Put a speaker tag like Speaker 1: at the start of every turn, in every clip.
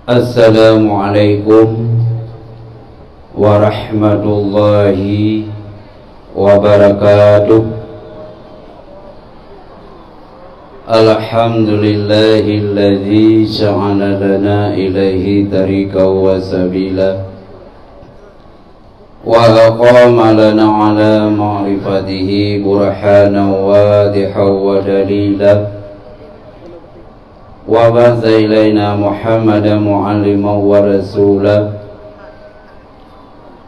Speaker 1: Assalamualaikum warahmatullahi wabarakatuh. Alhamdulillahilladzi ja'ala lana ilaihi tariqan wa sabila wa aqama lana ala ma'rifatihi burhanan wadihan wa dalila wa ba'atha ilaina Muhammadan mu'alliman wa rasula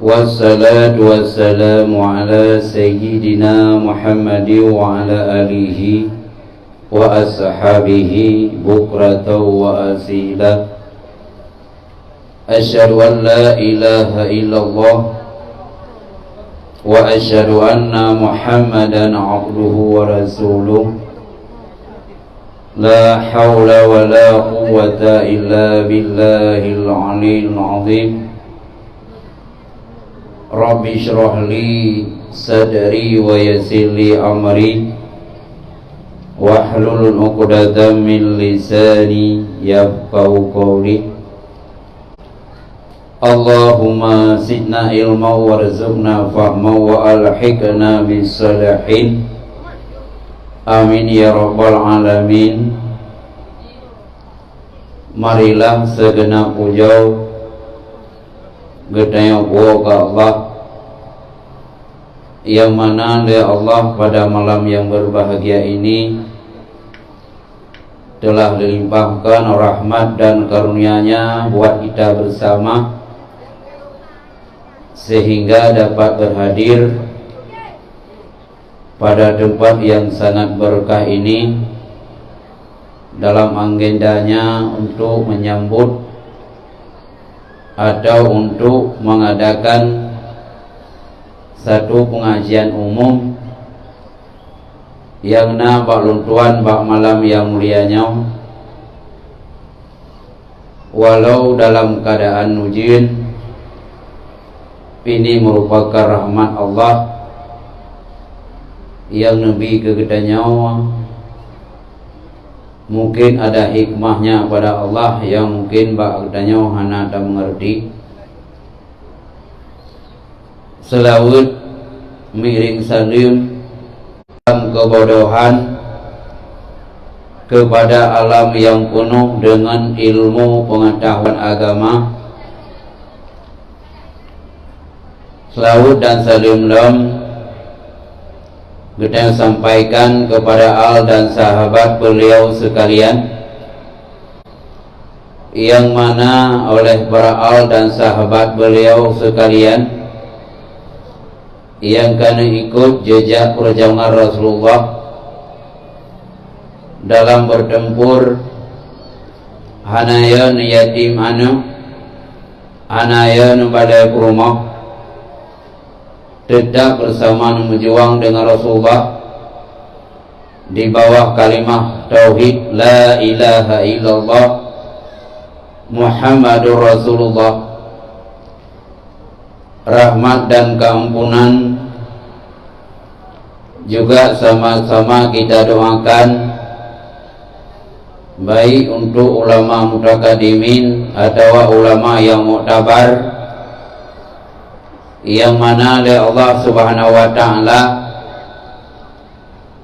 Speaker 1: wassalatu wassalamu ala sayyidina Muhammadin wa ala alihi wa ashabihi bukratan wa asila. Asyhadu an la ilaha illallah wa asyhadu anna Muhammadan abduhu wa rasuluh. La hawla wa la quwwata illa billahil aliyyil azim. Rabbi shrah li sadri wa yassir li amri wahlul 'uqdatam min lisani yafqahu qawli. Allahumma zidna ilma warzuqna fahma wa alhiqna bis salihin. Amin ya rabbal alamin. Marilah segenap puja gedaya ka Allah, yang mana ya Allah pada malam yang berbahagia ini telah dilimpahkan rahmat dan karunia-Nya buat kita bersama, sehingga dapat berhadir pada tempat yang sangat berkah ini dalam agendanya untuk menyambut atau untuk mengadakan satu pengajian umum yang bak luntuan bak malam yang mulianya, walau dalam keadaan ujian. Ini merupakan rahmat Allah yang Nabi kegetanya. Mungkin ada hikmahnya pada Allah yang mungkin bak kegetanya hana tak mengerti. Selawat miring salim dalam kebodohan kepada alam yang penuh dengan ilmu pengetahuan agama. Selawat dan salim kita sampaikan kepada al dan sahabat beliau sekalian, yang mana oleh para al dan sahabat beliau sekalian yang kena ikut jejak perjuangan Rasulullah dalam bertempur hanayan yatim hanayan badai kurma, tetap bersama berjuang dengan Rasulullah di bawah kalimah tauhid la ilaha illallah Muhammadur Rasulullah. Rahmat dan keampunan juga sama-sama kita doakan, baik untuk ulama mutakadimin atau ulama yang muktabar, yang mana oleh Allah Subhanahu wa taala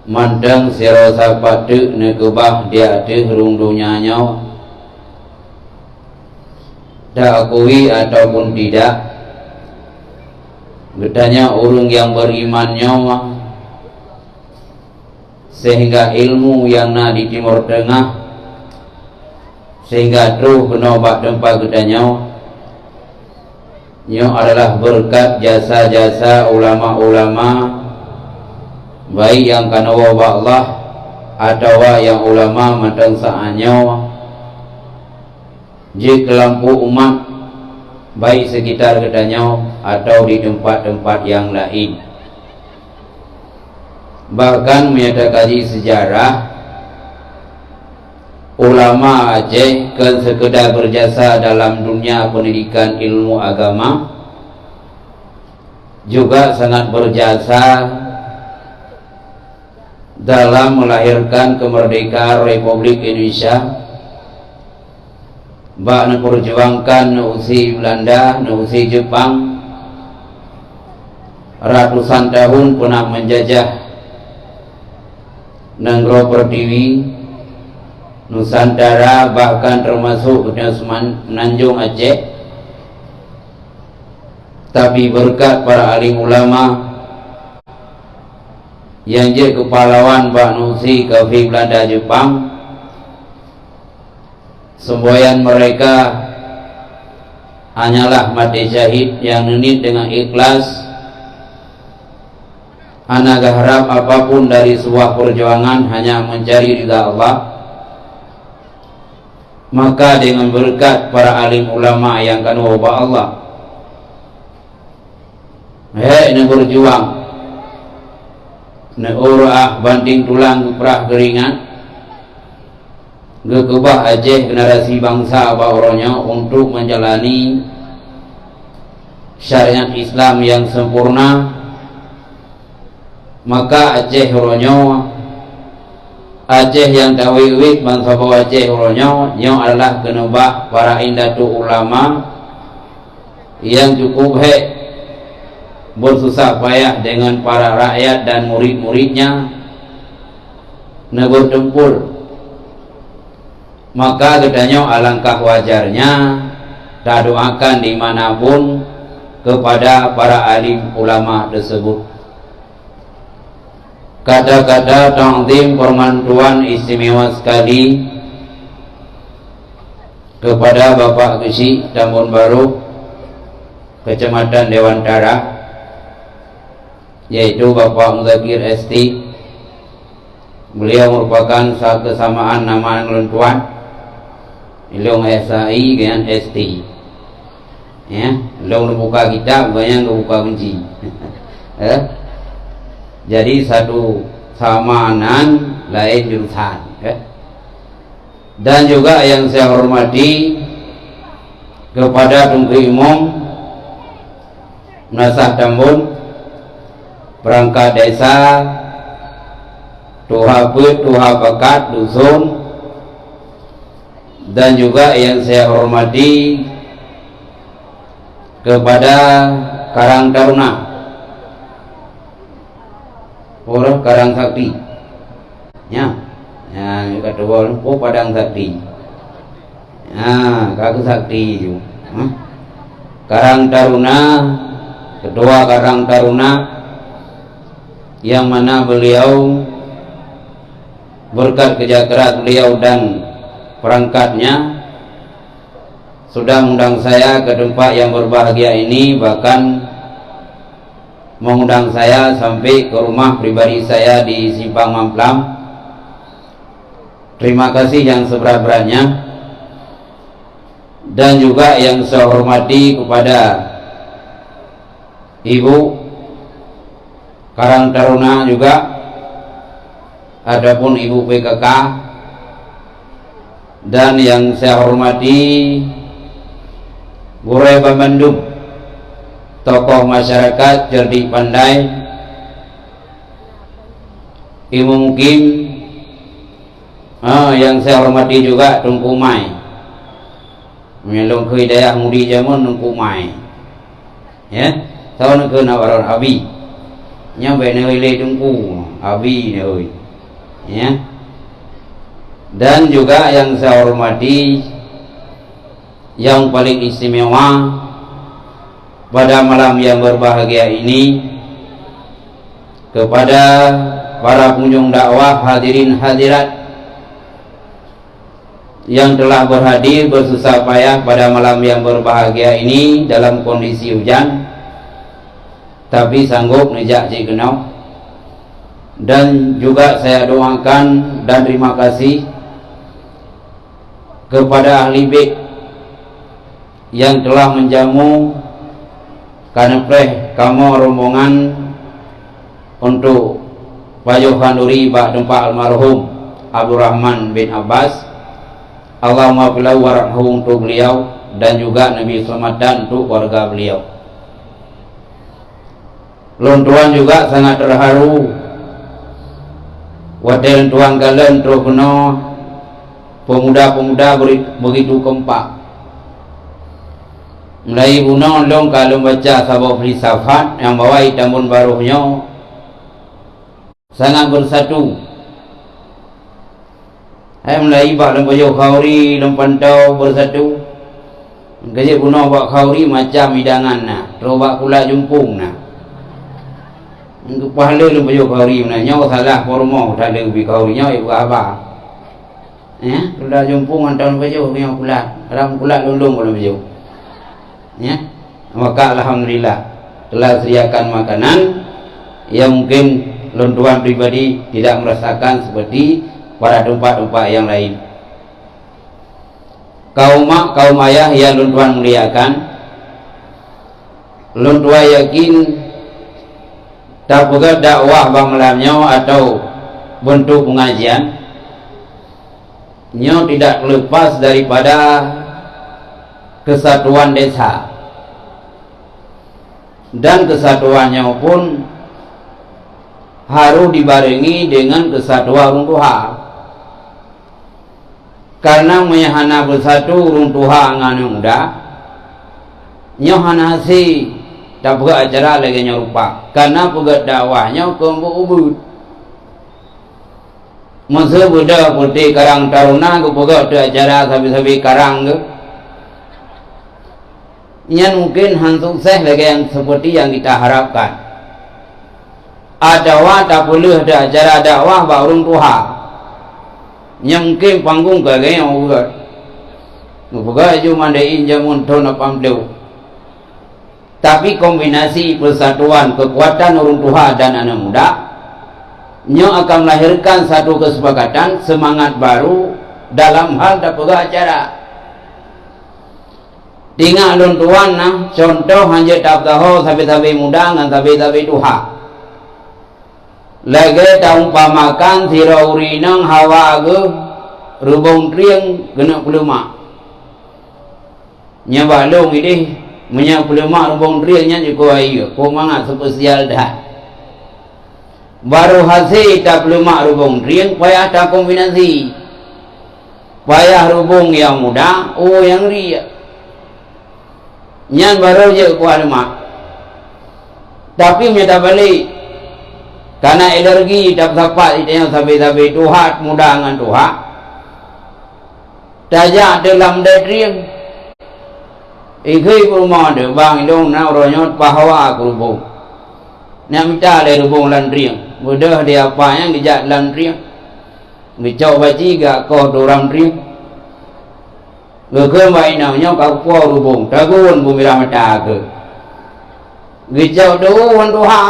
Speaker 1: mandang sirasa patu nekubah dia ada rung dunyanya, tak akui ataupun tidak, gedanya orang yang beriman nyawa, sehingga ilmu yang di Timur Tengah, sehingga terus benobat tempat gedanya yang adalah berkat jasa-jasa ulama-ulama, baik yang kanawa Allah atau yang ulama matang saanyo jika lampu umat, baik sekitar gedanya atau di tempat-tempat yang lain. Bahkan menyatakan sejarah ulama Aceh kan sekedar berjasa dalam dunia pendidikan ilmu agama, juga sangat berjasa dalam melahirkan kemerdekaan Republik Indonesia Bak memperjuangkan usi Belanda, usi Jepang, ratusan tahun pernah menjajah negara Pertiwi, Nusantara, bahkan termasuk Semenanjung Aceh. Tapi berkat para alim ulama yang je kepalawan Bak Nusi ke Belanda Jepang, semboyan mereka hanyalah mati syahid yang nenit dengan ikhlas. Anak harap apapun dari sebuah perjuangan hanya mencari ridha Allah. Maka dengan berkat para alim ulama yang kan wabah Allah, ini berjuang, ini urah banting tulang keperah keringat, gekebah Aceh generasi bangsa bauronya untuk menjalani syariat Islam yang sempurna. Maka Aceh ronyo, Aceh yang tawiwit bangsa bawah Aceh ronyo adalah kenebak para indatu ulama yang cukup bersusah payah dengan para rakyat dan murid-muridnya bertempur. Maka katanya alangkah wajarnya tak doakan dimanapun kepada para alim ulama tersebut. Kata-kata ta'zim permantuan istimewa sekali kepada Bapak Gesi Tambun Baru, Kecamatan Dewantara, yaitu Bapak Muzakir ST. Beliau merupakan satu kesamaan nama ngelentuan Ilung SAI dengan ST. Ya, Ilung buka kitab, banyak buka kunci. Jadi satu samanan lain jurusan. Dan juga yang saya hormati kepada Tunku Imam Nasah Tambun, perangkat desa, tuha put, tuha pekat, dusun. Dan juga yang saya hormati kepada Karang Taruna, orang Karang Sakti, ya, yang kedua Padang Sakti, Kaku Sakti itu, Karang Taruna, kedua Karang Taruna, yang mana beliau berkat kerja keras beliau dan perangkatnya sudah mengundang saya ke tempat yang berbahagia ini, bahkan mengundang saya sampai ke rumah pribadi saya di Simpang Mamplam. Terima kasih yang seberat-beratnya. Dan juga yang saya hormati kepada Ibu Karang Taruna juga, adapun Ibu PKK, dan yang saya hormati Gure Bandung, tokoh masyarakat cerdik pandai, Ibu Mukim, yang saya hormati juga Tunku Mai, melong ke daya mudi jamun Tunku Mai, ya, tahun ke nawaran Abi, nyampe nilai Tunku Abi nih, ya. Dan juga yang saya hormati yang paling istimewa pada malam yang berbahagia ini, kepada para pengunjung dakwah, hadirin hadirat yang telah berhadir bersusah payah pada malam yang berbahagia ini dalam kondisi hujan, tapi sanggup nejak Cikenau. Dan juga saya doakan dan terima kasih kepada ahli bait yang telah menjamu kanepreh kamu rombongan untuk payuh kanduri bak tempat almarhum Abdurrahman bin Abbas. Allahumma filau warahmu untuk beliau, dan juga Nabi Selamatan untuk warga beliau. Lontuan juga sangat terharu wadel tuang galen trokno pemuda-pemuda begitu kompak mulai bunuh long kalau baca sabuk filsafat yang bawa tamun baruhnya sangat bersatu. Mulai bak lempayau khauri lempantau bersatu. Kerja bunuh bak khauri macam hidangan nah, robak pula jumpung nah. Untuk pahala lempayau khauri nah, nyawa salah formo tak ada lebih khaurinya ibu abah. Sudah jumpung antara lempayau yang pula, ram pula lulung lempayau. Maka alhamdulillah telah sediakan makanan yang mungkin lontuan pribadi tidak merasakan seperti pada tempat-tempat yang lain. Kaum mak, kaum ayah yang lontuan muliakan, lontuan yakin tak bukan dakwah bang malamnya atau bentuk pengajian nyo tidak lepas daripada kesatuan desa, dan kesatuannya pun harus dibarengi dengan kesatuan runtuha. Karena menyahana bersatu runtuha nganu muda nyohana si tak buka acara lagi nyorupa karena pegat dakwahnya kembali ubud masa budak putih karang taruna ke pegat acara sabi-sabi karang ke yang mungkin sukses lagi yang seperti yang kita harapkan. Dakwah tak boleh ada acara dakwah baru tuha yang mungkin panggung kagak yang ugat bukan cuma dain jamun tahun apamdu, tapi kombinasi persatuan kekuatan orang tuha dan anak muda yang akan melahirkan satu kesepakatan semangat baru dalam hal dapat acara. Tinggal lontuan nah contoh hanya tak tahu sabi-sabi muda dengan sabi-sabi tuha lagi tak umpamakan sirauri nang hawa ke rubung triang kena puluma nyabalong ini menyak puluma rubung triangnya juga ayo komangat spesial dah baru hasil tak puluma rubung triang payah tak kombinasi payah rubung yang muda yang ria nyan baru je kuat mak tapi minta balik karena energi tak dapat itu yang sabi-sabi tuhat muda dengan tuha tajak dalam dadriang ikui rumah dia bang dong nak ronyot pahawa aku rubung nak minta le rubung landriang mudah dia apa yang dijak landriang ngicau baci gak kau dorang riang ngeke mai nào nhau kau kuah rubung tagun bumi ramata ke ngicau doan tuha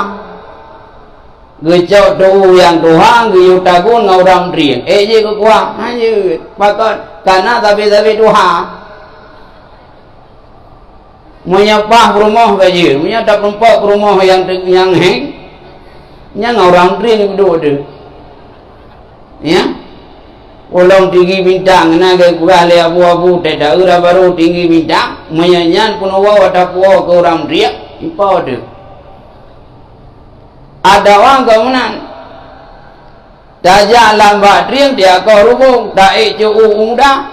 Speaker 1: ngicau do yang tuha ngiu tagun ngauram riang je ke kuah hanya pakot karena tapi tuha menyapah rumah bajir menyatap rumpak rumah yang heng yang orang riang dua tu ya ulang tinggi bintang naga kuali abu-abu tidak ura baru tinggi bintang menyanyian pun wawa takwa ke orang riak impau tu ada orang kemunan tajak lambat riang dia kau rubung tak cukup muda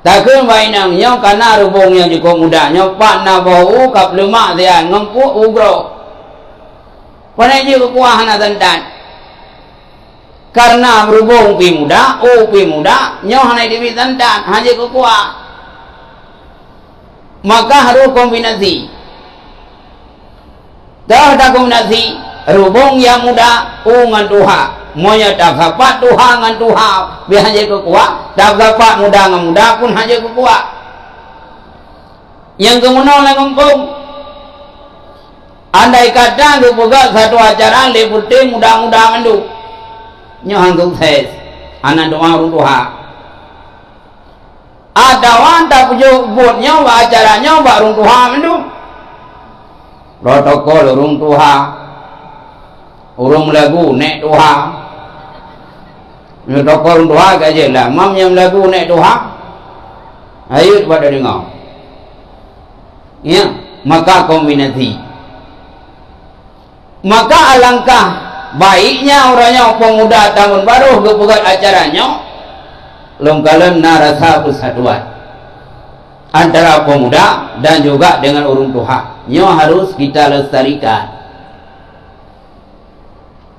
Speaker 1: tak ke mainang nyau karena rubung yang cukup muda nyau pak na bau kap lemak dia ngempuk ugro panai je kekuahan atantan karena berhubung pi muda nyau hanai dibi tantan hanya kekuat maka harus kombinasi dah ada kombinasi rubung yang muda ngan tuha monya tak dapat tuha ngan tuha biar hanya kekuat tak dapat muda ngan muda pun hanya kekuat yang kemudian lengkong andai kata dibuka satu acara leputin muda-muda mendu nyohang sukses anak doa runtuha ada wanda pujuk buatnya acaranya mbak runtuha mendu protokol runtuha urung lagu nek tuha protokol runtuha gaje lah mam yang lagu nek tuha ayo pada dengar ya maka kombinasi maka alangkah baiknya orangnya pemuda tahun baru kepegat acaranya longkalan narasa persatuan antara pemuda dan juga dengan orang tua. Nyo harus kita lestarikan.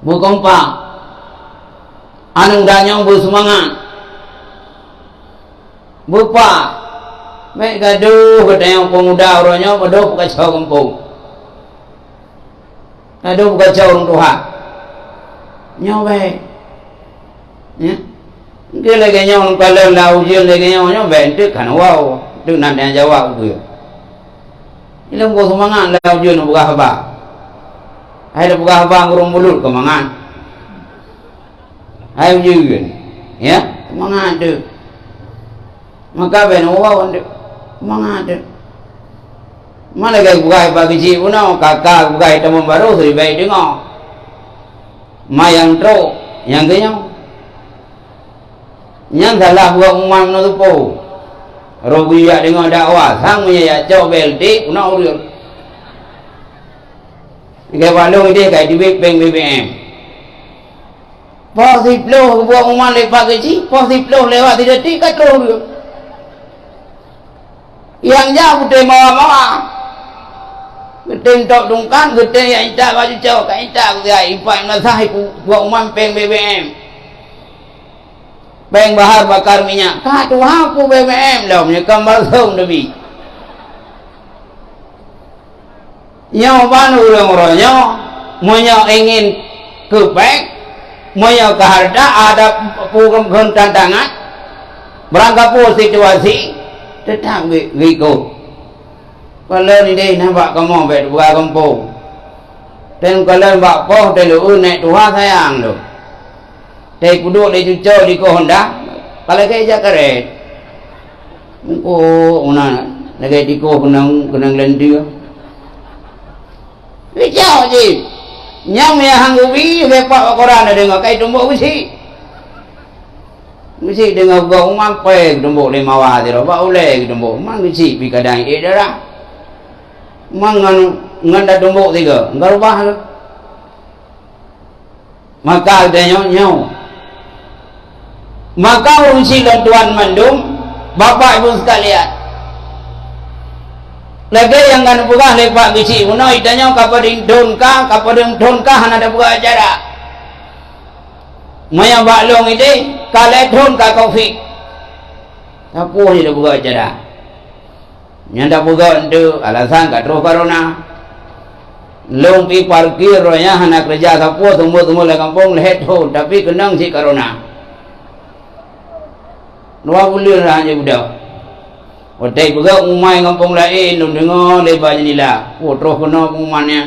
Speaker 1: Bukompa anung danyong bersemangat. Bupa mek gaduh katanya pemuda orangnya bodoh kacau kampung. Gaduh kacau orang tua. Nyo baik. Ya. Dia lagi nyo kalau lau je lagi nyo bentuk kan wow. Tu nak dia jawab tu. Ini bukan semangat lau je nak buka apa. Hai dah buka apa ngurung mulut kemangan. Hai je. Ya, semangat tu. Maka ben wow tu. Semangat tu. Mana lagi buka apa kecil pun kakak buka itu baru seri baik dengar. Mayang tro yang kenyang. Yang salah buat umat menutup. Rogi ya dengan dakwah sang punya ya cobel dik nak urut. Jika balong dia kayak di peng BBM. Posip loh buat umat lepas kecil, posip loh lewat tidak tikat loh. Yang jauh dia mawa-mawa. Gedeng tok dungkan, gedeng yang intak baju jauh kat intak dia ipai nasah buat umat peng BBM. Peng bahar bakar minyak. Katu hapu BBM dah punya gambar song debi. Nyaw banu orang-orangnya monya ingin ke peng, monya ke harda ada program tantangan. Berangkat pun situasi tetap ngikut. Kalau ni dia nampak kamu baik buka kampung. Dan kalau bak poh dia lu naik Tuhan sayang tu. Dia kuduk dia cucuk di Honda. Kalau kaya jak keret. Oh, mana lagi di kenang lendi. Bijak je. Nyam ya hanggubi lepak koran ada dengar kai tumbuk besi. Besi dengar gua umam peng tumbuk 5 wah dia ba oleh tumbuk. Mang besi pi kadang darah. Mang nganda tumbuk 3. Enggak rubah ke. Maka dia nyau. Maka urusi dan Tuan Mandum, Bapak Ibu sekalian. Lagi yang kan buka lepak bisi, uno itanya kapading donka hana ada buka acara. Maya baklong ide kale donka kopi. Tapu dia buka acara. Nyanda buka untuk alasan katro corona. Long pi parkir roya hana kerja tapu tunggu le kampung lehet ho tapi kenang si corona. 2 bulan lah hanya budak. Otai juga umai kampung lain dengar lebar jenilah. Oh terus kena pengumumannya.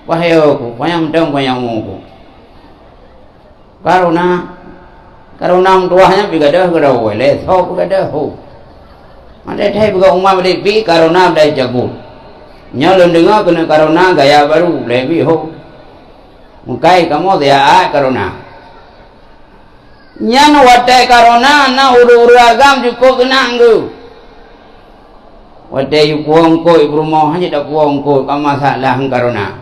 Speaker 1: Wahai aku, payang dong payang aku. Karena tuahnya bigadah kerau le, so bigadah ho. Ada thai juga umai beli pi karena dah jago. Nyalon dengar kena karena gaya baru lebih ho. Mukai kamu dia karena. Nyan watai karona na uru agam cukup kenang tu. Watai puang koi rumah hanya dak puang koi masalah karona.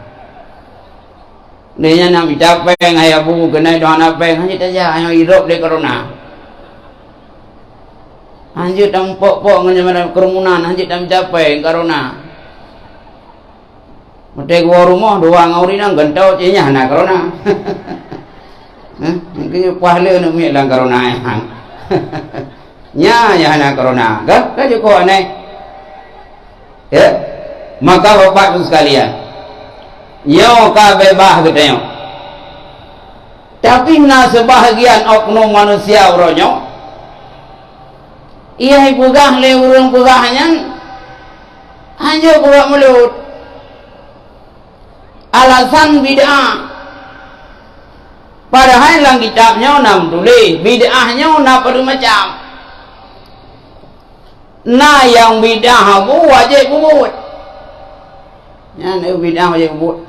Speaker 1: Dia nak minta peng ayah buku kena doana peng hanya saja hanya hidup le karona. Hanya tampok dengan kerumunan hanya tak mencapai karona. Watai gua rumah 2 ngauri nang gentau cinya na karona. Cái pahala nó miệng là corona hang nya hana corona kan juga aneh ya maka Bapak Ibu sekalian yo ka bebah gitu tapi na sebahagian oknum manusia uronyo ia ibugah le urung bugahnya hanya buat mulut alasan bid'ah. Padahal dalam kitabnya nam tulis bid'ahnya nak pada macam. Nah yang bid'ah bu wajib buat. Yang bid'ah wajib buat.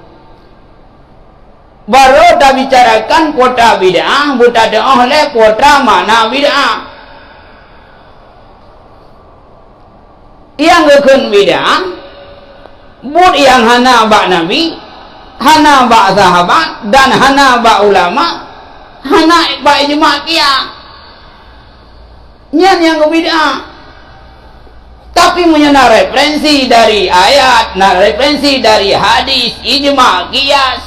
Speaker 1: Baru dah bicarakan kota bid'ah, buta ada oleh kota mana bid'ah. Yang gekun bid'ah, buat yang hana bak Nabi. Hana ba sahabat dan hana ba ulama, hana ba ijma' qiyah. Nyan yang bid'ah. Tapi punya referensi dari ayat, referensi dari hadis, ijma, qiyas.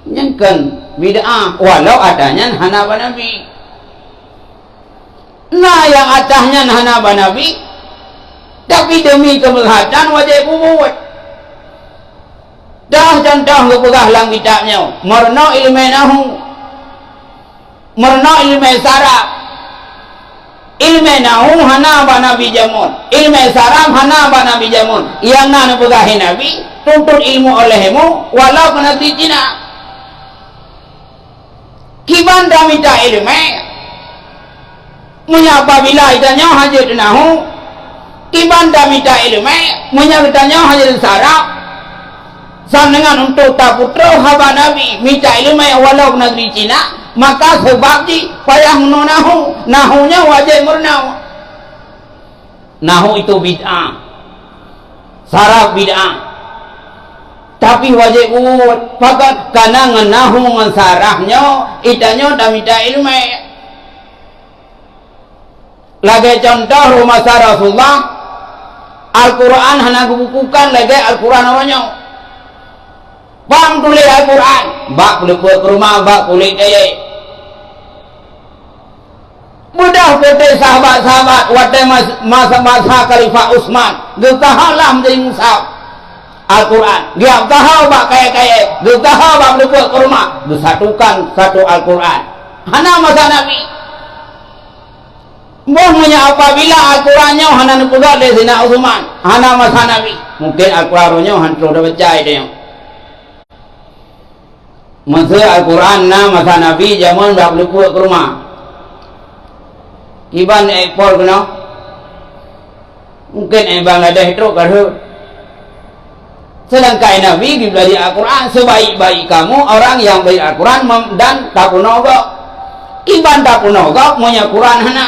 Speaker 1: Nyangkan bid'ah walau adanya hanaba Nabi. Nah yang atahnya hanaba Nabi, tapi demi keberhatan wajib buat. Dah contoh kepegah lang kitabnya, marna ilmu nahu, marna ilmu saraf. Ilmu nahu hanaba Nabi jamun, ilmu saraf hanaba Nabi jamun. Yang nana pegahin Nabi, tuntut ilmu olehmu, walau kena Cina. Kiban damita ilmu, menyapa bila itanya hajat nahu, kiban damita ilmu, menyapa itanya hajat saraf. Dengan untuk tak putra haba Nabi minta ilmu walau negeri Cina, maka sebab di payah menunahu, nahunya wajib mernau. Nahu itu bid'ah, saraf bid'ah, tapi wajib buat fakat karena ngenahu ngan sarafnya itanya dah minta ilmu. Lagi contoh rumah Rasulullah, Al-Quran hanya bukukan lagi Al-Quran namanya. Bang tulis Al-Quran, bak boleh buat ke rumah, bak boleh kaya. Mudah kata sahabat-sahabat, waktu masa Khalifah Utsman, getahalah menjadi musaf Al-Quran. Dia tahu bak kaya-kaya, dia tahu bak boleh buat ke rumah, disatukan satu Al-Quran. Hana masa Nabi. Mohnya apabila Al-Qurannya hana dipegang dari Sayyidina Utsman, hana masa Nabi. Mungkin Al-Qurannya hancur dah percaya dia. Masa Al-Quran na masa Nabi zaman dah boleh buat ke rumah. Iban ekspor kena. Mungkin Bangladesh itu kerja. Sedangkan Nabi dibeli Al-Quran sebaik-baik kamu orang yang baik Al-Quran dan tak punogok. Iban tak punogok punya Quran hana.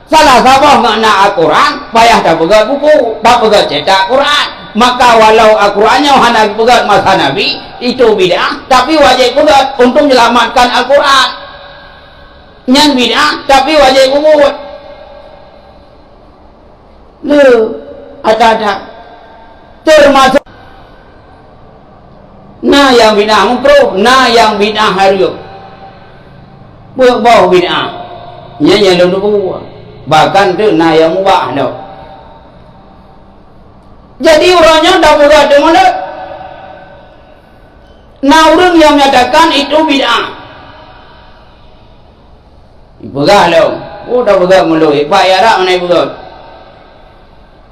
Speaker 1: Salah sabah makna Al-Quran payah tak pegang buku, tak pegang cetak Quran. Maka walau Al-Qurannya hanya pegang masa Nabi, itu bid'ah, tapi wajib pegang untuk menyelamatkan Al-Quran. Yang bid'ah, tapi wajib buat. Ada. Termasuk. Nah yang bid'ah mukruh, nah yang bid'ah haram. Buat bawah bid'ah. Yang lalu bahkan tu nah yang mubah dah. Jadi orangnya dah buat di mana? Nah orang yang menyatakan itu bid'ah. Ibadah lo, dah buat mulu. Ibadah Arab mana buat?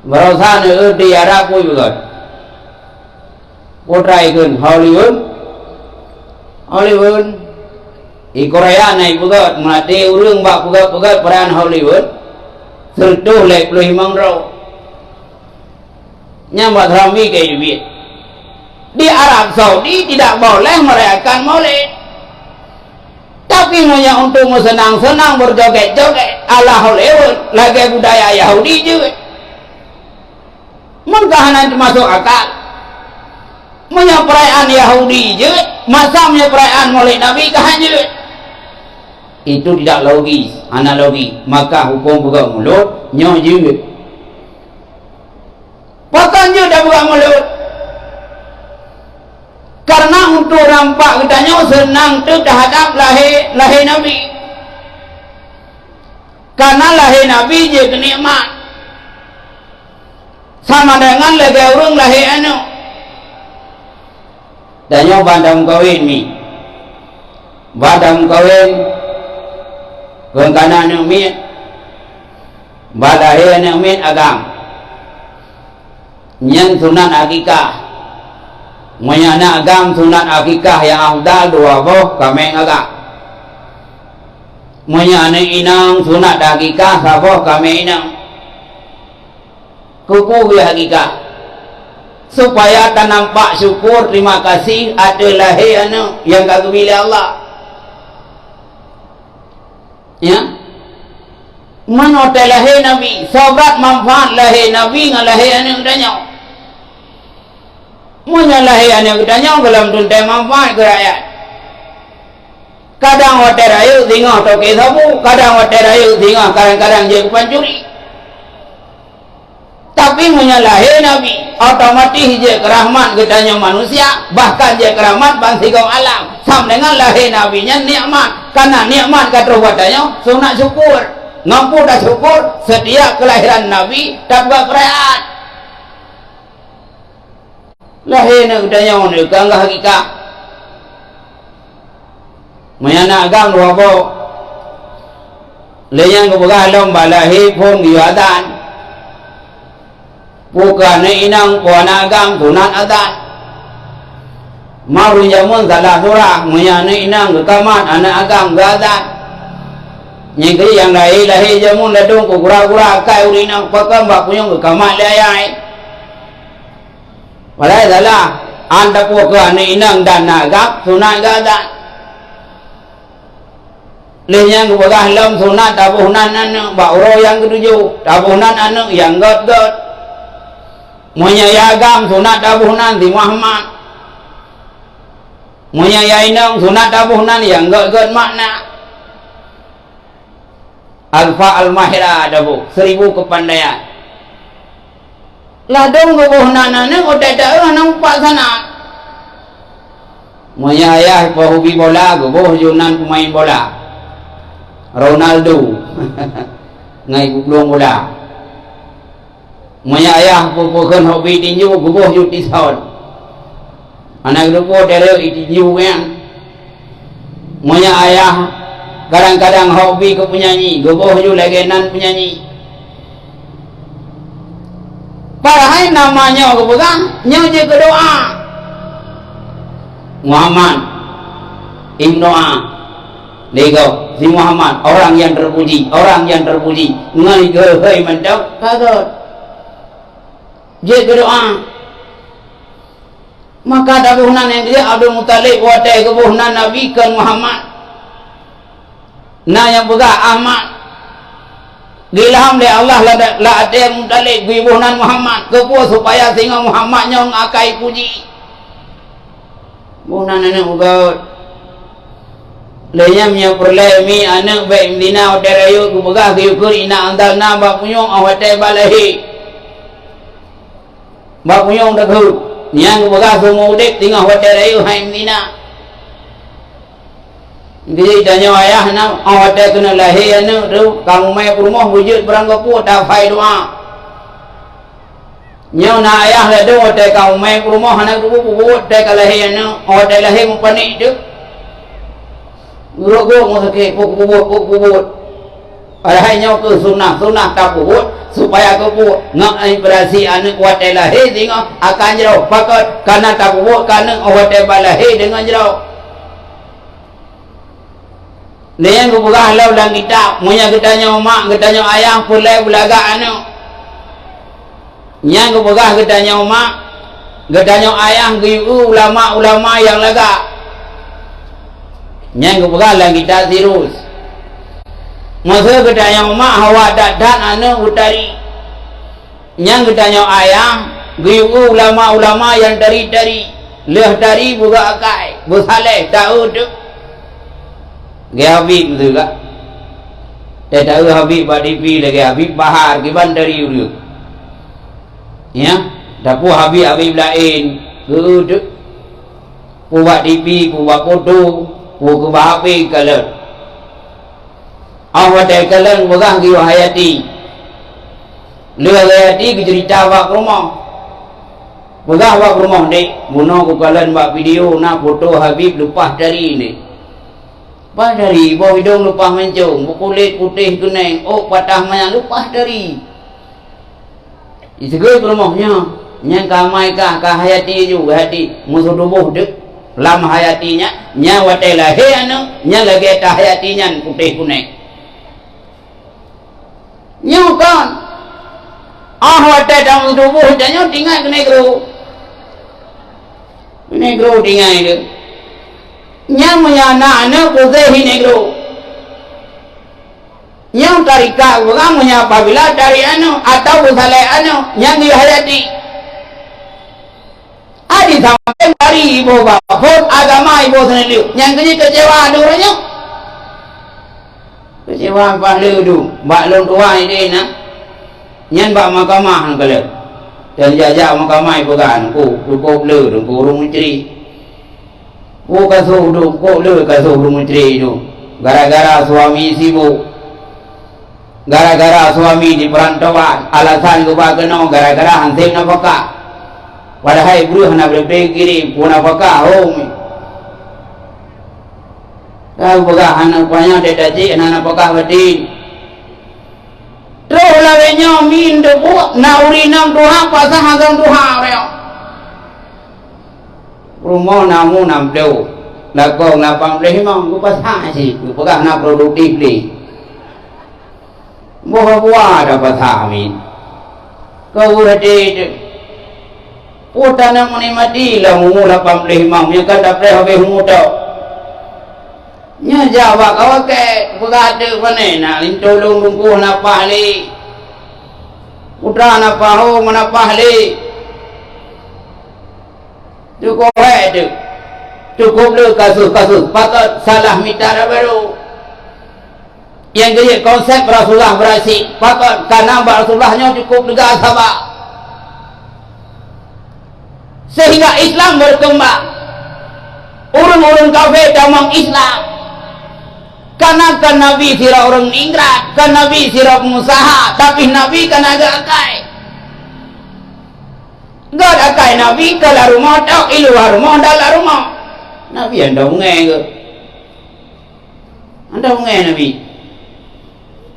Speaker 1: Berusaha di Arab pun buat. Try kan Hollywood. Di Korea naik buat. Melatih orang bak buat peran Hollywood. Sentuh lek puluh himang rau. Nyambat ramai kayak duit. Di Arab Saudi tidak boleh merayakan Maulid. Tapi hanya untuk senang-senang berjoget-joget ala Hollywood, lagi budaya Yahudi juga. Mengkahanan termasuk akal. Punya perayaan Yahudi juga, masa punya perayaan Maulid Nabi kahan juga. Itu tidak logis, analogi. Maka hukum buka mulut, nyo juga. Bahkan dia dah buka mulut. Karena untuk rampak katanya senang tu terhadap lahir Nabi. Karena lahir Nabi je kenikmat. Sama dengan lagi orang lahir anu. Tanya bandam kawin mi. Bandam kawin kengkana anu mi. Balahir anu mi agam. Yang sunat akikah menyana agam sunat akikah yang afdal dua boh kameng agak menyana inang sunat akikah saboh kameng inang kuku akikah supaya tanampak syukur terima kasih ada lahir anu yang kagum milik Allah ya menotel lahir Nabi sobat manfaat lahir Nabi dengan lahir anu tanya menyalahi anak katanya dalam tuntai manfaat ke rakyat. Kadang water ayu tinggal toke sabu, kadang water ayu tinggal kadang-kadang je pancuri. Tapi menyalahi Nabi otomatis je kerahmat gedanya manusia, bahkan je kerahmat bangsa kaum alam. Sama dengan lahir Nabi nya nikmat, karena nikmat kata katanya sunat syukur. Ngampun dah syukur setiap kelahiran Nabi tak buat perayaan. Lahir gedanya orang itu enggak hakikat. Menyana agam dua bo. Lenyang kebuka lomba lahir pun giwadan. Bukan inang puana agam sunat adat. Maru jamun salah surah menyana inang kekamat anak agam gadat. Nyengkri yang lahir jamun ladung kura-kura kai urinang pakam bak punyong kekamat layai. Padahal salah anda bukan inang dan agam sunat gadat. Lenyang kebuka lom sunat tabunan anak bak yang ketujuh tabunan anak yang got-got. Menyayagam sunat tabunan di Muhammad. Menyayainang sunat tabunan yang gak makna. Alfa al-mahira dabu 1000 kepandaian. Ladong kebunan anak udah ada nang pak sana. Menyayah pehobi bola gebuh junan pemain bola. Ronaldo. Ngai kublong bola. Menyayah pukul hobi tinju gubuh juti tahun. Anak gubuh dari tinju kan. Menyayah kadang-kadang hobi ke penyanyi, gubuh ju legenan penyanyi. Padahal namanya gubuh kan nyaje ke doa. Muhammad Ibnoa Lego si Muhammad orang yang terpuji, ngai ke hei mantap kaget. Dia berdoa. Maka tabunan yang dia Abdul Muttalib watai kebunan Nabi kan Muhammad. Nah yang buka Ahmad. Dilham le Allah la ada Muttalib kebunan Muhammad. Kebuh supaya sehingga Muhammad nyong akai puji. Bunan anak ugat. Lenyamnya perlemi anak baik dina udarayu kebuka kuyukur ina andal nambak punyong awatai balahi. Bak punyong dah hut yang bekas semua udik tinggal hotel ayu hai mina. Jadi tanya ayah nak hotel kena lahir anak tu kamu mai rumah wujud berangkat pu tak fai doa. Nyau na ayah le do hotel kamu mai rumah anak tu pu hotel ka lahir anak hotel lahir mupanik tu. Guru mo sakit pu. Padahal nyau ke sunnah tak pu supaya kau nak impresi anak watai lahir dengan akan jauh pakat karena tak buat karena watai balahir dengan jauh. Dia yang buka halau dalam kitab, punya kitanya mak, kitanya ayah pulai belaga anak. Yang buka kitanya mak, kitanya ayah giu ulama yang laga. Yang buka dalam kitab Sirus. Masa kitanya mak hawa dadan anak utari. Yang kitanya ayah giu ulama yang dari leh dari buka akai busaleh tahu tu. Gaya Habib betul tak? Dia tahu Habib badipi lagi Habib bahar kiban dari ulu. Ya, dapu Habib lain tu. Buat dipi, buat foto, buat kebahapi kalau. Awak dah kalang bukan giu hayati. Leh hayati cerita awak rumah. Bukan awak rumah ni, bunuh ku kalan buat video nak foto Habib lepas dari ni. Lepas dari, bawah hidung lepas mencung, kulit putih kuning, patah mayang lepas dari. Segera ke rumahnya, yang kamai kah hayati juga hati, musuh tubuh dek, lam hayatinya, nya watai lahir anu, nya lagi tak hayatinya putih kuning. Nya kan, watai dalam tubuh nya tinggal ke negro tinggal itu. Yang menyana anak putih negro. Yang tarika bukan menyapa bila dari anu atau busalai anu yang dihayati. Adi sampai dari ibu bapa pun agama ibu sendiri. Yang kecewa dulunya. Kecewa paling dulu. Baklon tua ini nak. nyen ba mahkamah kala dan jajak mahkamah pegan ku cukup le ku urung menteri ku kasuh du ku le kasuh urung menteri itu gara-gara suami sibuk gara-gara suami di perantauan alasan ku ba kena gara-gara hansip nafkah padahal ibu hana berpikir pun nafkah home dah pegang hana banyak dedati hana nafkah bedin terus lawenya min debu nauri nam duha pasah hagang duha reo rumah namu nam deu lakong lapang lehimang ku pasah si ku pegang na produktif li buah ada pasah min kau rete utana menikmati lah mu lapang lehimang yang kata preh muda nya Jawa kau ke begade pane na lintolong lungkuh na pahli putra na paho mana pahli cukup itu cukup le kasus patut salah mitara baru yang gaya konsep Rasulullah berasi patut karena Rasulullahnya cukup lega sabar sehingga Islam berkembang orang-orang kafir damang Islam karena kan Nabi sirah orang ingrat kan Nabi sirah pengusaha tapi Nabi kan agak akai gak akai Nabi kalau rumah tak iluar rumah dalam rumah Nabi anda mengai ke anda mengai Nabi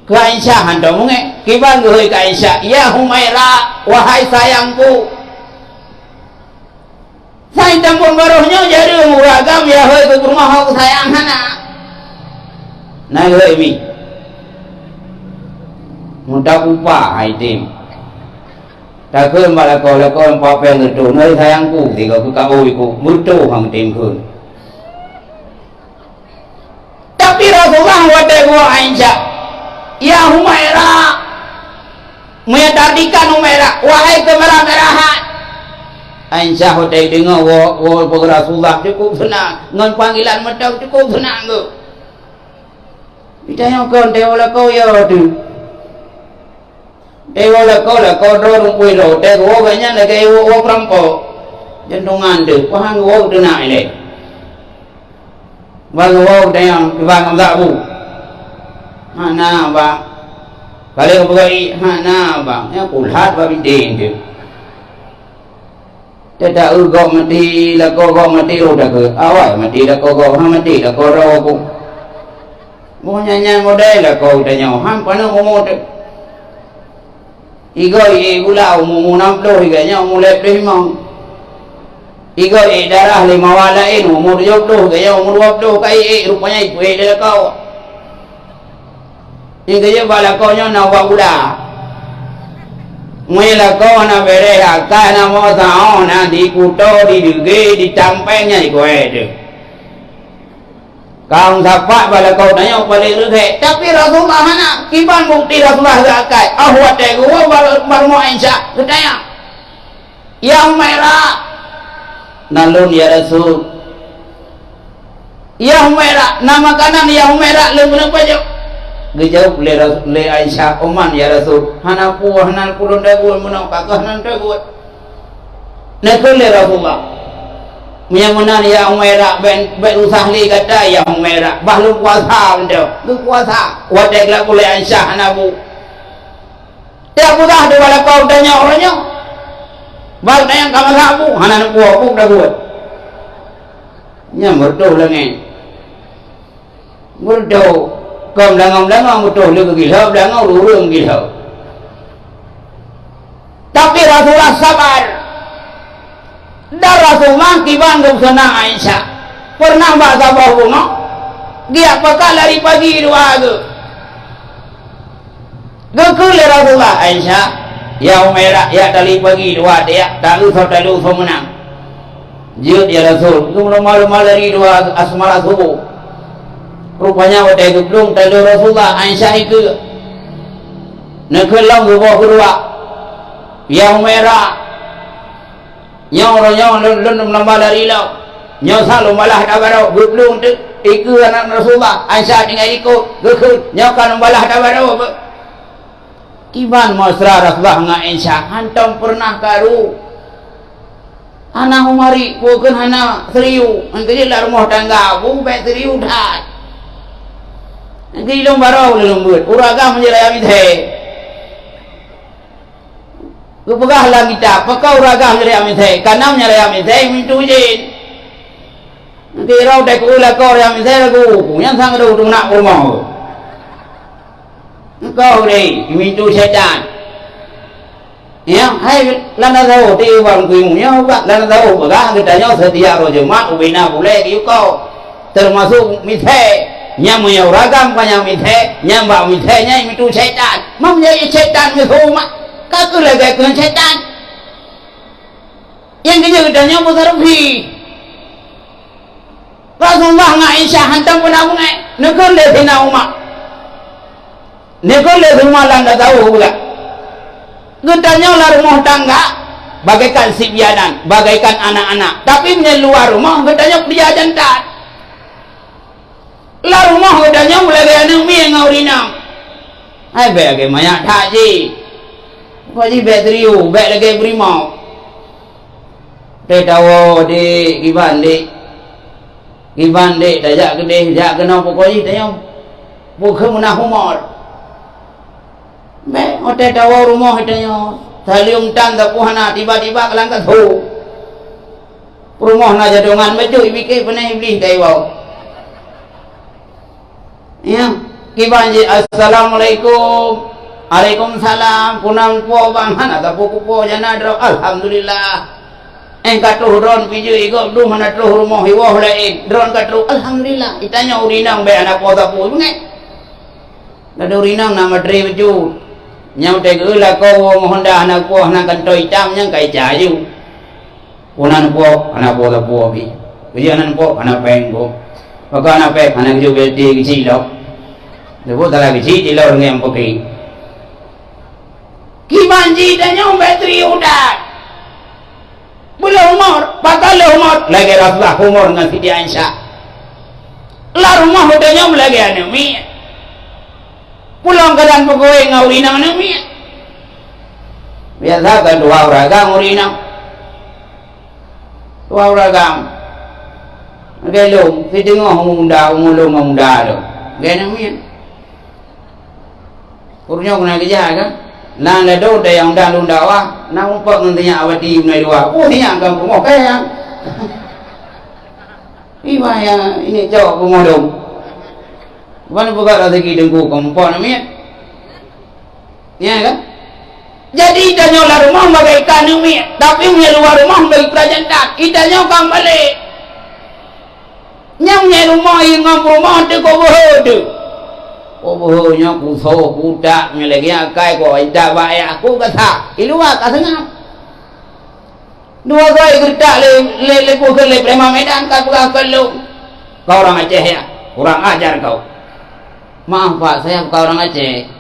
Speaker 1: ke Aisyah anda mengai kiban ke Aisyah ya Humaira wahai sayangku saya tampun baruhnya jadi muragam ya hoi ke rumah aku sayang hana nah ini mudah upah item tak ke malah kau lakon papel itu nơi sayangku thì kau iku mutu hang tim kun tapi Rasulullah wate gua Aisyah ya Humaira meyadarkan Humaira wahai kemerah-merahan Aisyah wate dengar wa Rasulullah cukup senang ngan panggilan medang cukup senang tu Itanya kau dewa kau ya tu, dewa kau dorong pulau, dewa banyak lagi dewa perampok, jantungan tu, pahang dewa tu nak ile, bang dewa tu yang bang tak bu, mana bang, kalau kau pergi mana bang, yang kulat bang din tu, tidak urut mati, lah kau mati udah ke awal mati, lah kau mati, lah kau rawu. Mau nyanyi model lah kau tanya, hampa nak mau tu, igo ulau mau namplo iganya mau lepeh mang, igo darah lima walain mau joplo gaya mau joplo kai rupanya ibu dia kau, iganya bala kau nya nawa uda, mula kau na bereha kana mau tahu na di kuto di duge di campengnya di kau itu. Kau dapat bala kau tanya balik rute tapi Rasulullah mana kiban bukti Rasulullah zakai ahwat gua baru Aisyah tanya ya Humaira nalun ya Rasul ya Humaira nama kanan ya Humaira lu apa jauh gejauh le Aisyah oman ya Rasul hana kulun dagu menang kakak nan dagu nakul le Rasulullah Menyamunan yang merah ben usahli kata yang merah bahlul puasa benda lu puasa wadai lah boleh Aisyah nabu ya mudah dua kau tanya orangnya bal tanya kamu sabu hana buah dah buat nya merdu lengen merdu kom langam merdu lu gila langam urung gila tapi Rasulullah sabar dan Rasulullah kiban senang Aisyah pernah bahasa bahu no dia pakal lari pagi dua tu gekul Rasulullah Aisyah ya Umairah ya tali pagi dua dia dalu menang jiut ya Rasul itu malu lari dua asmara subuh rupanya wadai geblung tali Rasulullah Aisyah itu nekelang subuh kedua ya Umairah nyong lembah dari lau nyong selalu malah dabarau geblung tu iku anak Rasulullah Aisyah dengan ikut gekut nyong kan malah dabarau Kiban masra rasbah nga insya hantam pernah karu anak umari bukan anak seriu angkanya lah rumah tangga bung pe seriu dah angkanya barau lembut uraga menjelaya mithe kepegah lah kita pakau uraga menjelaya mithe kanam menjelaya mithe mintu jin angkanya rau dek ulah kau yang mithe lagu yang sang ada udung nak rumah kau ni mintu setan ya hai lana tahu ti bang kuimunya pak lana tahu baga kita nyaw setia rojo mak ubina boleh kiu kau termasuk mithe nyamnya ragam banyak mithe nyamba mithe nya mintu setan mamnya setan mithu mak kaku lagi kun setan yang kita nyaw musarafi Rasulullah ngai insya hantam pun aku ngai nekun le tina umak nekon le rumah landa tahu pula gedanya lah rumah tangga bagaikan si biadan bagaikan anak-anak tapi punya luar rumah gedanya dia jantan lah rumah gedanya mulai gaya numi yang ngaurinam hai bagi banyak haji haji betriu beg lagi berimau tahu di giban di dajak gede jak kena pokoknya tanya bukan menah humor Mek, hotel dawa rumah hitanya. Salium tan tak puhana tiba-tiba kelangkat ho. Rumah na jadongan bejo ibike pernah iblis kai wau. Ya, kibanji assalamualaikum. Waalaikumsalam. Punang po banghan atau po jana dro. Alhamdulillah. Engkat ron piju igo du mana tro rumah hiwah lain. Dron katro alhamdulillah. Itanya urinang be anak po tapu ngai. Ada urinang nama dre bejo. Nyau teg ula ko mohonda anak ko anak kantoi tam nyang kai cayu unan po anak po da po bi ujianan po anak penggo maka anak pe anak jo belti gici lo debo dala gici di lo ngem po ki kibanji da nyau betri udat bula umur bakal umur lagi raslah umur ngasi dia insya la rumah udah nyau lagi anu mi pulang keadaan pegawai ngaurinang nami biasa kan dua ragam ngaurinang dua ragam gelung si tengok munda ngulung munda lo gaya nami kurnya kena kerja kan lan ledo dah yang dah lunda wah nak umpak nantinya awati menai dua yang kan rumah kaya iba yang ini jawab rumah dong Bukan buka rezeki dengku kompon namanya, ya kan? Jadi itanya lah rumah bagaikan umi, tapi punya luar rumah bagi prajantan. Itanya kan balik, nyamnya rumah yang ngam rumah tu kau bohong. Kau bohongnya kuso kuda, melagi akai kau ida bayar aku kata, iluah kasengap. Dua kali kerja le bukan le prema medan kau bukan kalau kau orang Aceh ya, kurang ajar kau. Maaf Pak, saya bukan orang Aceh.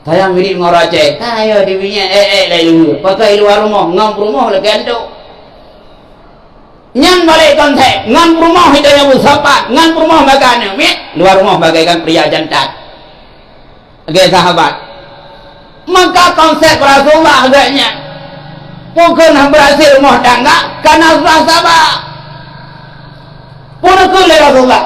Speaker 1: Saya mirip orang Aceh. Ayo dibinya lalu. Pakai luar rumah, ngam rumah lagi ando. Nyan balik kontek, ngam rumah hidupnya bersapat, ngam rumah bagaikan luar rumah bagaikan pria jantan. Oke sahabat. Maka konsep Rasulullah agaknya bukan berhasil rumah tangga karena sahabat. Pun oleh Rasulullah.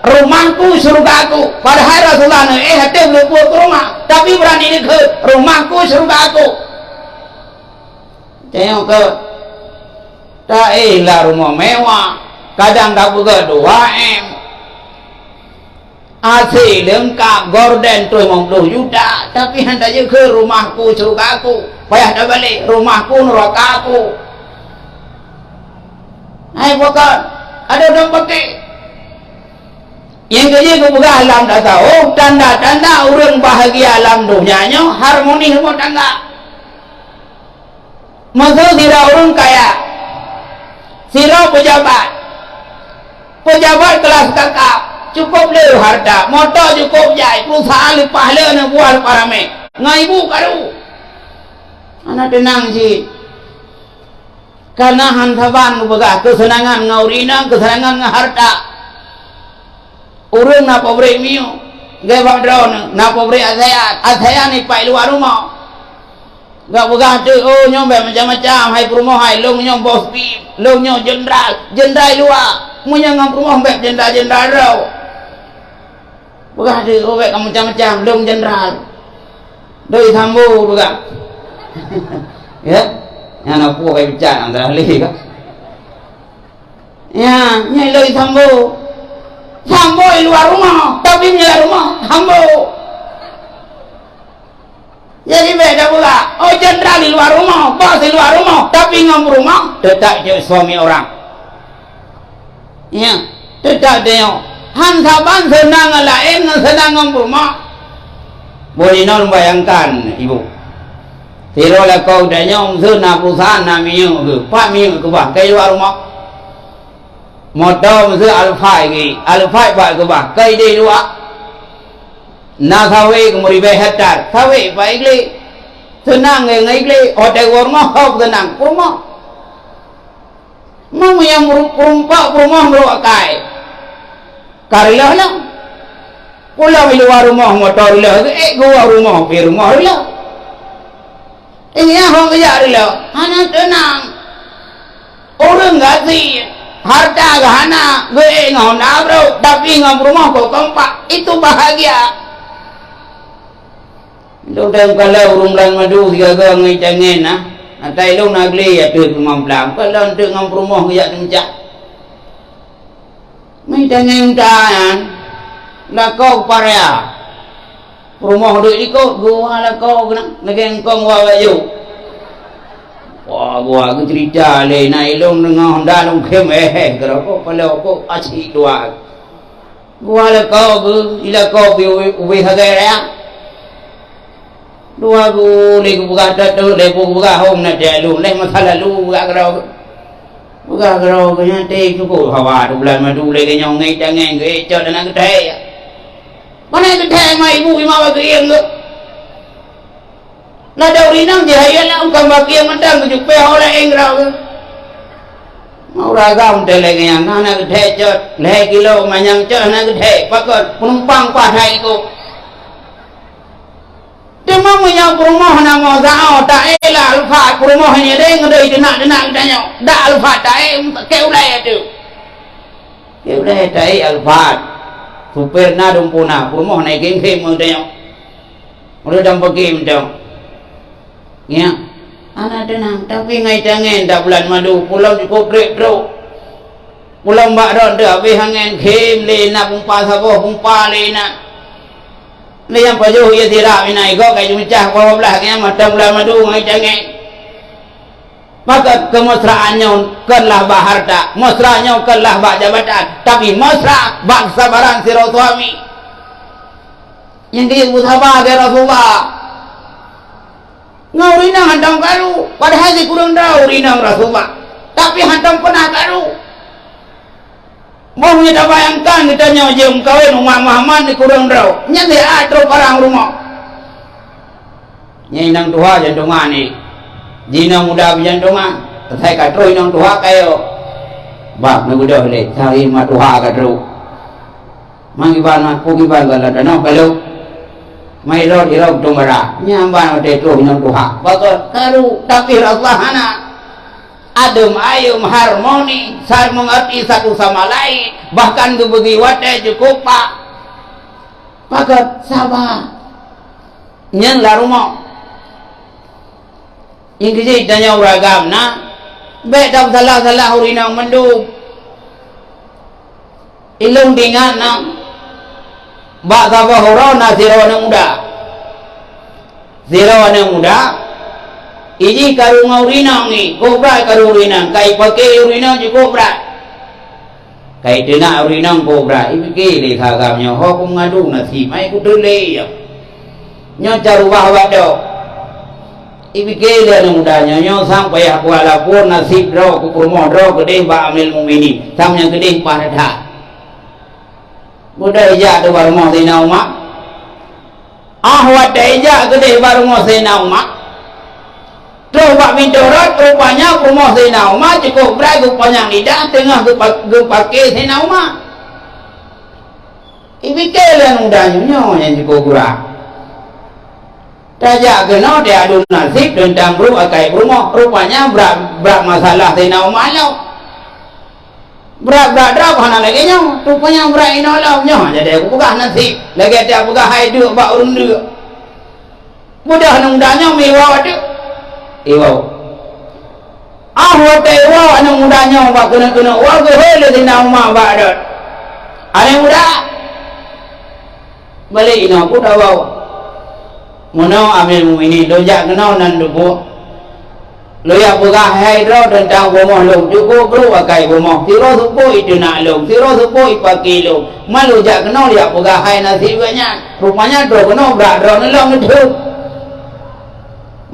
Speaker 1: Rumahku surgaku padahal Rasulullah hati belum buat rumah tapi berani ni ke rumahku surgaku tengok ke tak lah rumah mewah kadang tak buka 2M AC lengkap gorden 50 juta tapi hendak je ke rumahku surgaku payah dah balik rumahku nerakaku hai bukan ada orang pakai yang kerja aku buka alam tak tahu tanda-tanda orang bahagia alam dunianya harmoni rumah tangga maksud sirah orang kaya sirah pejabat kelas kakap cukup le harta motor cukup jai perusahaan lepas le nak buat parame ngaibu karu anak tenang sih karena hantaban buka kesenangan ngaurinang kesenangan harta orang nak pabrik mio Gak bakdron, napa beri asean ni pai luar rumah. Gak berkata, oh nyombe macam-macam, hai rumah hai, long nyom bos pim, long nyom jenderal luar, punya ngam rumah bek jenderal rau. Berkata, oh bek kamu macam-macam, long jenderal, doi sambu berkata. Ya, yang nak puak kai bicara antara leh kan. Ya, nyai doi sambu luar rumah, tapi nyai rumah sambu. Jadi beda pula. Oh jenderal di luar rumah, bos di luar rumah, tapi ngam rumah tetap je suami orang. Ya, tetap dia. Hansaban senang lain, senang ngam rumah. Boleh non bayangkan ibu. Tirolah kau dah nyom senang perusahaan namanya ke, pak minggu ke bah, ke luar rumah. Motor mesti alfa pak ke bah, ke di luar. Na sawe kemuri behatar, sawe baik le, senang ngai le, hotel rumah kau senang rumah. Mau yang rumah meruakai, karilah lah. Pulang luar rumah motor lah, gua rumah pi rumah lah. Ini yang kerja lah, hana tenang. Orang gaji, harta gahana, gue ngau nabro, tapi ngau rumah kau kompak, itu bahagia. Lúc đêm có lâu rung lần mà đu thì có người chạy nghe nè tay lúc nào lì à trượt mầm làm có lên trượt ngâm pro mong cái gì chắc mấy chạy nghe ông ta là cô paria pro mong đuổi đi cô gua là cô cái nó khen con qua vậy dù gua cái cerita lì này lúc ngon đa lúc khem cái đó có lâu có aci dua gua là cô cứ là cô bị thay cái đấy dua gu legu buka tu legu buka home na dia lu leh masalah lu buka kerau kanya teh cukup hawa tu bulan madu lagi nyong ngai jangan ke cho dan nak teh mana ke teh mai ibu ima bagi yang ke la dau rinang je hayal la ungkam bagi yang mandang ke jupe hola eng kerau ke mau ragam teh lagi yang nak ke teh cho leh kilo manyang cho nak ke teh pakot penumpang padai ko. Cuma punya rumah nama zao tak elah alfa rumahnya dia ngedai denak tanya dak alfa tak keulai tu keulai tak alfa super na dumpuna rumah naik game tanya udah dampak game tu ya anak tenang tapi ngai jangan dak bulan madu pulau cukup break bro pulau mbak ron dah habis hangen game lena pumpa sabo pumpa lena yang pajuh ia tidak minai kau kayak cumicah kau belakangnya macam belah madu ngai jangan maka kemesraannya kelah baharta mesraannya kelah bak jabatan tapi mesra bak sabaran siro suami yang dia musabah ke Rasulullah ngau rinang hantam karu padahal si kurang tahu rinang Rasulullah tapi hantam pernah karu. Mau kita bayangkan kita nyojong kawin Umar Muhammad di kurang draw nyati atro parang rumah nyai nang tuha jantungan ni jina muda jantungan saya katro nang tuha kayo bak nagudah le sari ma tuha katro mangiban ma pugiban gala danau kalau mai ro di ro tumara nyamban de tro nang tuha bakal karu tapi Rasulullah adem ayem harmoni saling mengerti satu sama lain bahkan kebegi wadah cukup pak pakat sabar nyen la rumah yang kecil tanya uragam na bedam salah urinang mendung ilung dengan na bak sabah horona sirawan muda iji karu ngaurinang ni kobra karu urinang kai pakai urinang juga kobra kai dena urinang kobra ibiki le khagamnya hukum ngadu nasi mai ku dele ya nyo caru wahwado ibiki le mudanya nyo sampai aku ala pun nasib ro ku kurmo ro gede ba amil mukmini samnya gede paradha budaya ja do warmo sina uma ahwa deja gede warmo sina uma coba mintorot rupanya rumah Sayyidina Umar cukup berat panjang lidah tengah pakai Sayyidina Umar ibikelan udahnya yang dikogura. Tajak kena dia adu nasib tentang bro akai rumah rupanya berat masalah tinau malau. Berat drop hana lagi nyo, rupanya berat inolong nyo. Jadi aku buka nasib, lagi dia buka haidu bak urun dulu. Mudah nung danya miwa tu, iwa. Hotel iwa nung mudanya bak kena wah kehele tinau mak bak dot. Ada mudah. Balik ina aku dah bawa. Mono amil mumini dojak kena nan dubu. Lo ya buka hydro tentang rumah lo cukup bro akai rumah tiro supo itu nak lo tiro supo ipaki lo malu jak kena dia buka hai nasi banyak rupanya do kena berat do lo ngeduk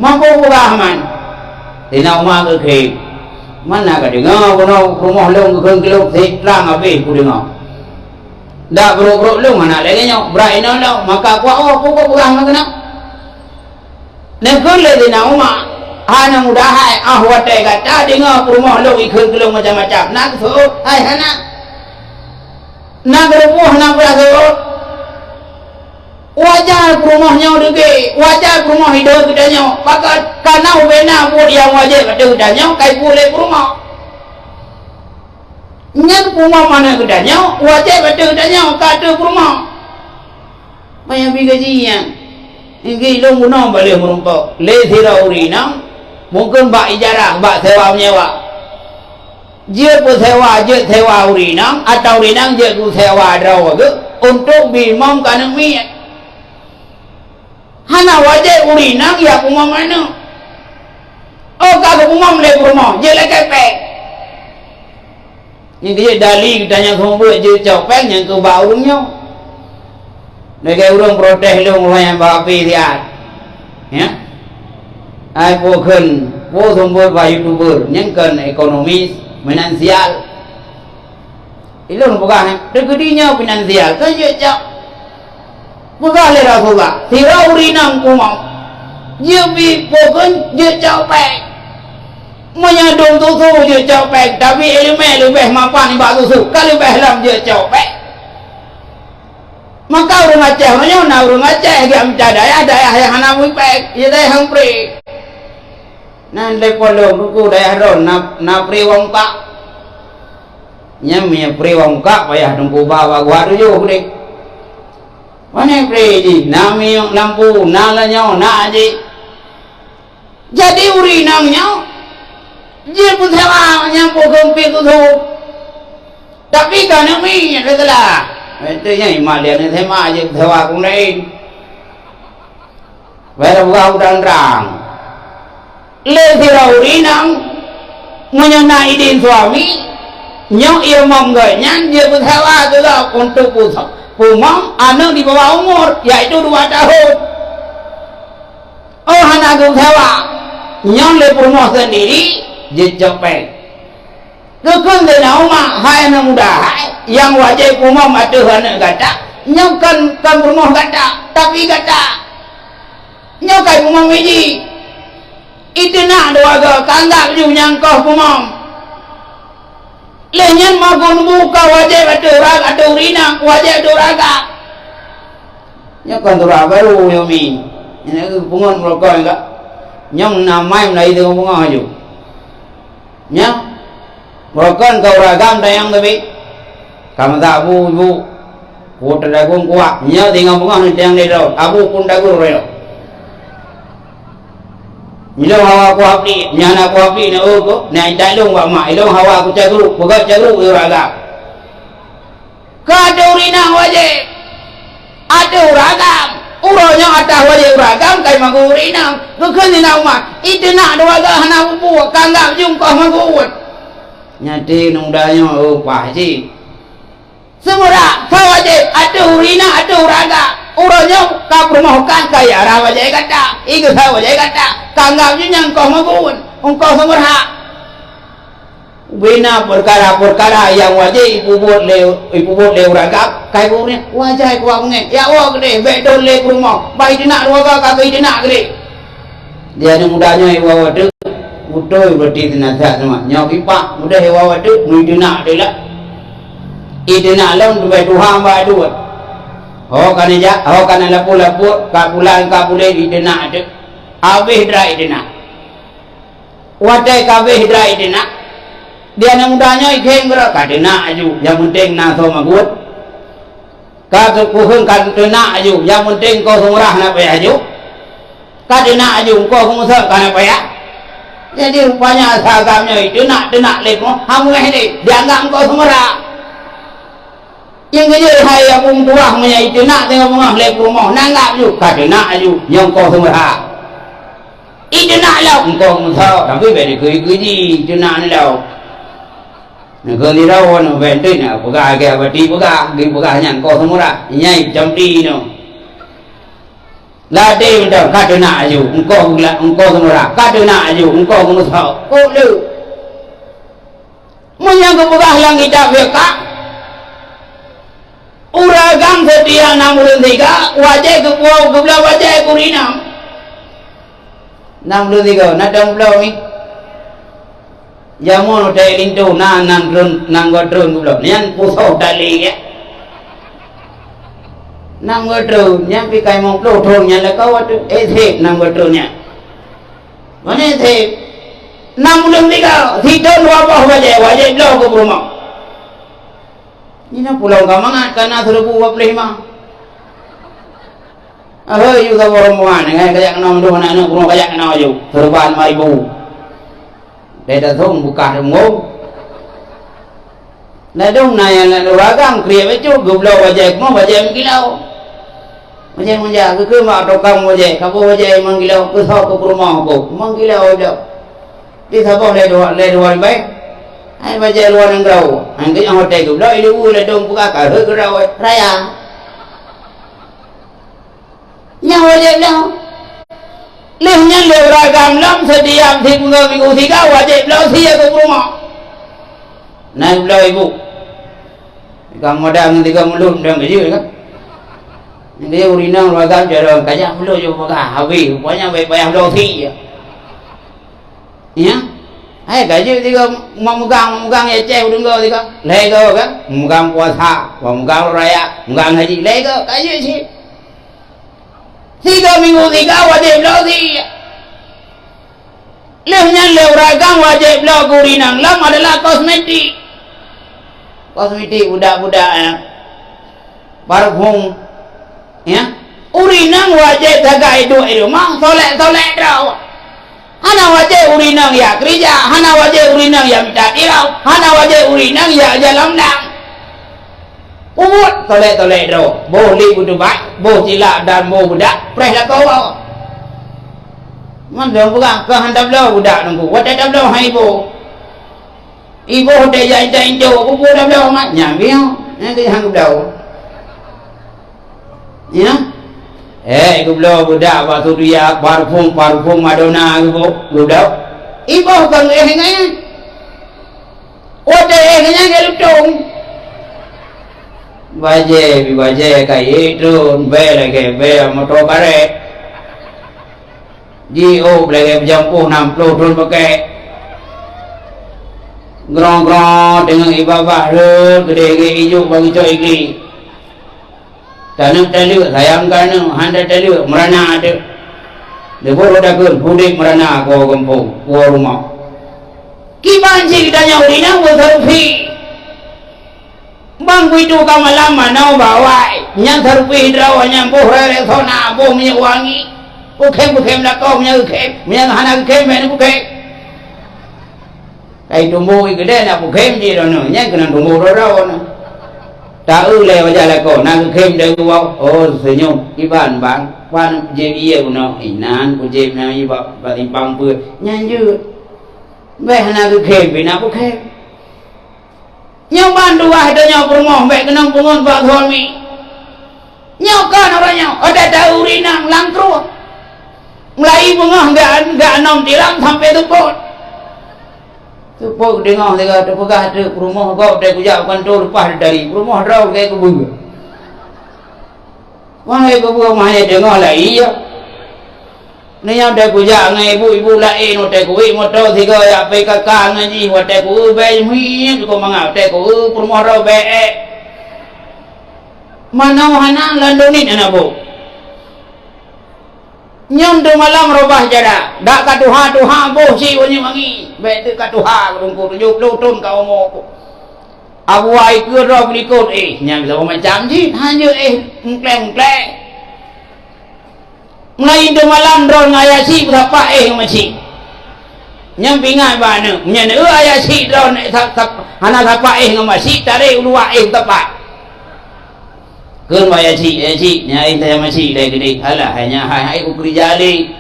Speaker 1: mampu buka man tina umah ke mana ka dengar kena rumah lo ke kilo lang habis ku dengar dak bro lo mana lagi nyok berat ino lo maka ku buka man kena nekul le tina umah hana mudah hai hotel kata dengar rumah lo ikut kelong macam-macam nak so hai hana nak rubuh nak berasa wajah rumahnya dege wajah rumah hidup kitanya maka kana ubena buat yang wajah kitanya kai boleh rumah nyan rumah mana kitanya wajah kitanya kata rumah banyak bigajian ingin lo guna boleh merumpok le sira urinang mungkin bak ijarah, bak sewa menyewa. Dia pun sewa urinang atau urinang dia pun sewa draw ke untuk bimam kanang miat. Hana wajib urinang ya kumam mana? Oh kagak kumam le rumah, je le kepek. Yang dia dali kitanya semua je copek yang ke bau urungnya. Dekat urung protes lu yang bapi dia. Ya. Ai bukan sumber youtuber yang kan ekonomis finansial itu bukan dekedinya finansial saja cak bukan le Rasulullah sira urinang kumau dia bi bukan dia capek menyadong tusu dia capek tapi ilmu lebih mapan ibak tusu kalau lebih lam dia capek maka urung aceh mana urung aceh dia mencadaya daya yang hana wipek dia daya hampri nan lepolo buku daya ron na priwongka nyamnya priwongka payah tunggu bawa gua tujuh deh mana predi nami lampu nalanya na aji jadi urinangnya dia pun sama nyampu gempi tu tapi kan nami adalah itu yang imalian sama aja sewa kunain baru buka udang rang le sira urinang menyenai din suami nyok ia mengganya dia bersewa juga untuk pumang anak di bawah umur yaitu 2 tahun oh anak bersewa nyok le rumah sendiri dia cepet kekun dengan rumah hai anak muda hai yang wajib pumang ada anak kata nyok kan rumah kata tapi kata nyok kai pumang biji itu nak dua ke kanggap ju yang kau pumam lenyan magun buka wajib ada urinang wajib ada raga nya kan tura baru yomi ini pungon merokok enggak nyong namai mulai itu pungon aju nya merokok kau ragam dayang tapi kamu tak ibu kuat dagung kuat nya tinggal pungon yang dero abu pun dagung relo Ilong hawa ku api, nyana ku api na ugo, na idalong wa ma, ilong hawa ku cagru, buka cagru uraga. Kada urinang wajib, ada uragam, uronya ada wajib uragam, kay magurinang, kekeni na uma, itu nak doaga hana ubu, kanggap jungkah maguwat. Nyati nungdanya pahji. Semua wajib, ada urinang, ada uraga. Uronya kau rumahkan kaya rawa jaya kata, ikut rawa jaya kata, kanggapnya yang kau magun, engkau semua hak. Bina perkara yang wajib ibu buat leu ragap, kaya burnya wajah ibu abungnya, ya wah gede, bedol le rumah, baik dinak dua kaki dinak gede. Dia ni mudahnya ibu waduh, mudah berarti dinasihat semua, nyok ipak mudah ibu waduh, mudah dinak dia lah. Idinak lem dua Tuhan baik dua. kan aja, kan lapu-lapu, kapulan di denak tu, habis drai denak. Wadai kabeh drai denak. Dia nak mudahnya ikheng gerak, kadenak aju, yang penting naso magut. Kata kuheng kadenak aju, yang penting kau semurah nak payah aju. Kadenak aju, kau kemusah kan payah. Jadi rupanya agamanya itu nak denak lekmo, hamu ini dianggap kau semurah. Yang kerja hai aku mudah punya itu nak tengok mengah lep rumah nanggap ju kata nak ju yang kau semua itu nak lau kau musau tapi beri kerji itu nak ni lau nak ni lau nak beri nak buka ke bati buka yang kau semua nyai jamti no ladai mendak kata nak ju engkau semua kata nak ju engkau musau kau lu munyang kau buka yang kita beka Uragam setia 63 wajah ke puau ke belah wajah kurinam 63 nak dang belah ni jamun utai lintu nang godrun ke belah nian pusau tali ya nang godrun yang pikai mong plo thong nya la kau tu thep nang godrun nya mana thep 63 thidon wabah wajah belah ke rumah ini nak pulau kamangat karena 1025. Ahoi juga orang ngai kayak kenal dua anak kurang kayak kenal aja. Serban maibu. Dah thong buka rumah. Nah dong naya nak ragang kriya becu gublau wajah mau wajah mengkilau. Wajah menja ke mak tokang wajah kapo wajah mengkilau ke sok ke rumah aku mengkilau dah. Di sabah le dua baik. Hai baca luar yang rau, angkat yang hotel tu, dah ilu le dong buka kahar ke rau raya. Yang wajib dah, lehnya lewaragam lam setiap minggu 3 wajib dah siap ke rumah. Naik belah ibu, kamu ada yang 3 mulut dah kerja kan? Dia urinang ragam jalan kajak mulut je buka habis, rupanya baik-baik belah siap. Ya? Hai gaji tiga memegang ya cek udah tiga lego kan memegang puasa memegang raya memegang haji lego gaji sih 3 minggu 3 wajib lo sih lehnya lewragang wajib lo gurinang lam adalah kosmetik budak-budak ya parfum ya urinang wajib jaga itu mah solek dah hana wajah urinang ya kerja, hana wajah urinang ya minta irau, hana wajah urinang ya jalan dang. Ubut tolek do, boleh budu baik, boh cilak dan boh budak, preh lah kau. Mana bukan kehendap lo budak nunggu, wadah dah lo hai ibu dah jain jo, aku dah lo mat nyambil, nanti hang lo. Ya. Ibu belah budak waktu dia parfum Madonna ibu dah. Ibu kan ehnya. Ode ehnya gelutung. Baje kai itu lagi motor karet. Dio lagi jampuh 60 ton pakai. Grong dengan ibabah gede hijau bagi coy ini. Tanam telu sayang kanu handa telu merana ada. Dia baru dah kun pudik merana kau kampung kau rumah. Kiban sih kita nyawri nak berserupi. Bang itu kamu lama nau bawa. Yang serupi draw yang buhre sona buh minyak wangi. Bukem lah kau minyak hana bukem mana bukem. Kai tumbuh gede nak bukem je dono. Yang kena tumbuh draw no. Tahu le wajah lako nak kem dah gua senyum iban bang pan je iya kuno inan ku je na iba patimpang pu nyanju beh nak kem bina ku kem nyong bandu wah donya rumah beh kenang pungun pak suami nyokan orangnya ada tahu rinang langkru mulai bungah enggak nom tilang sampai tuput Tupuk dengar dia kata pegah ada rumah kau dah kujak kantor lepas dari rumah rau kayak kebun. Mana kebun mana dengar lah iya. Ni yang dah kujak dengan ibu lain udah kuih motor 3 ya PKK ngaji udah kuih bayi mi juga mangap udah kuih rumah rau baik. Mana hana landunit anak bu. Nyom tu malam robah jada. Dak katuha tuha boh si wanyi wangi. Baik tu katuha kurungku tujuk lutun kau mau. Abu ai ke roh berikut nyam sama macam ji hanya mengkleng. Ngai tu malam drone ngayasi berapa masih. Nyam pingai bana. Nyam ayasi drone hana berapa masih tarik ulua tepat. Kun bayar cik, nyai saya masih dah gede. Alah, hanya hai ku kerja ni.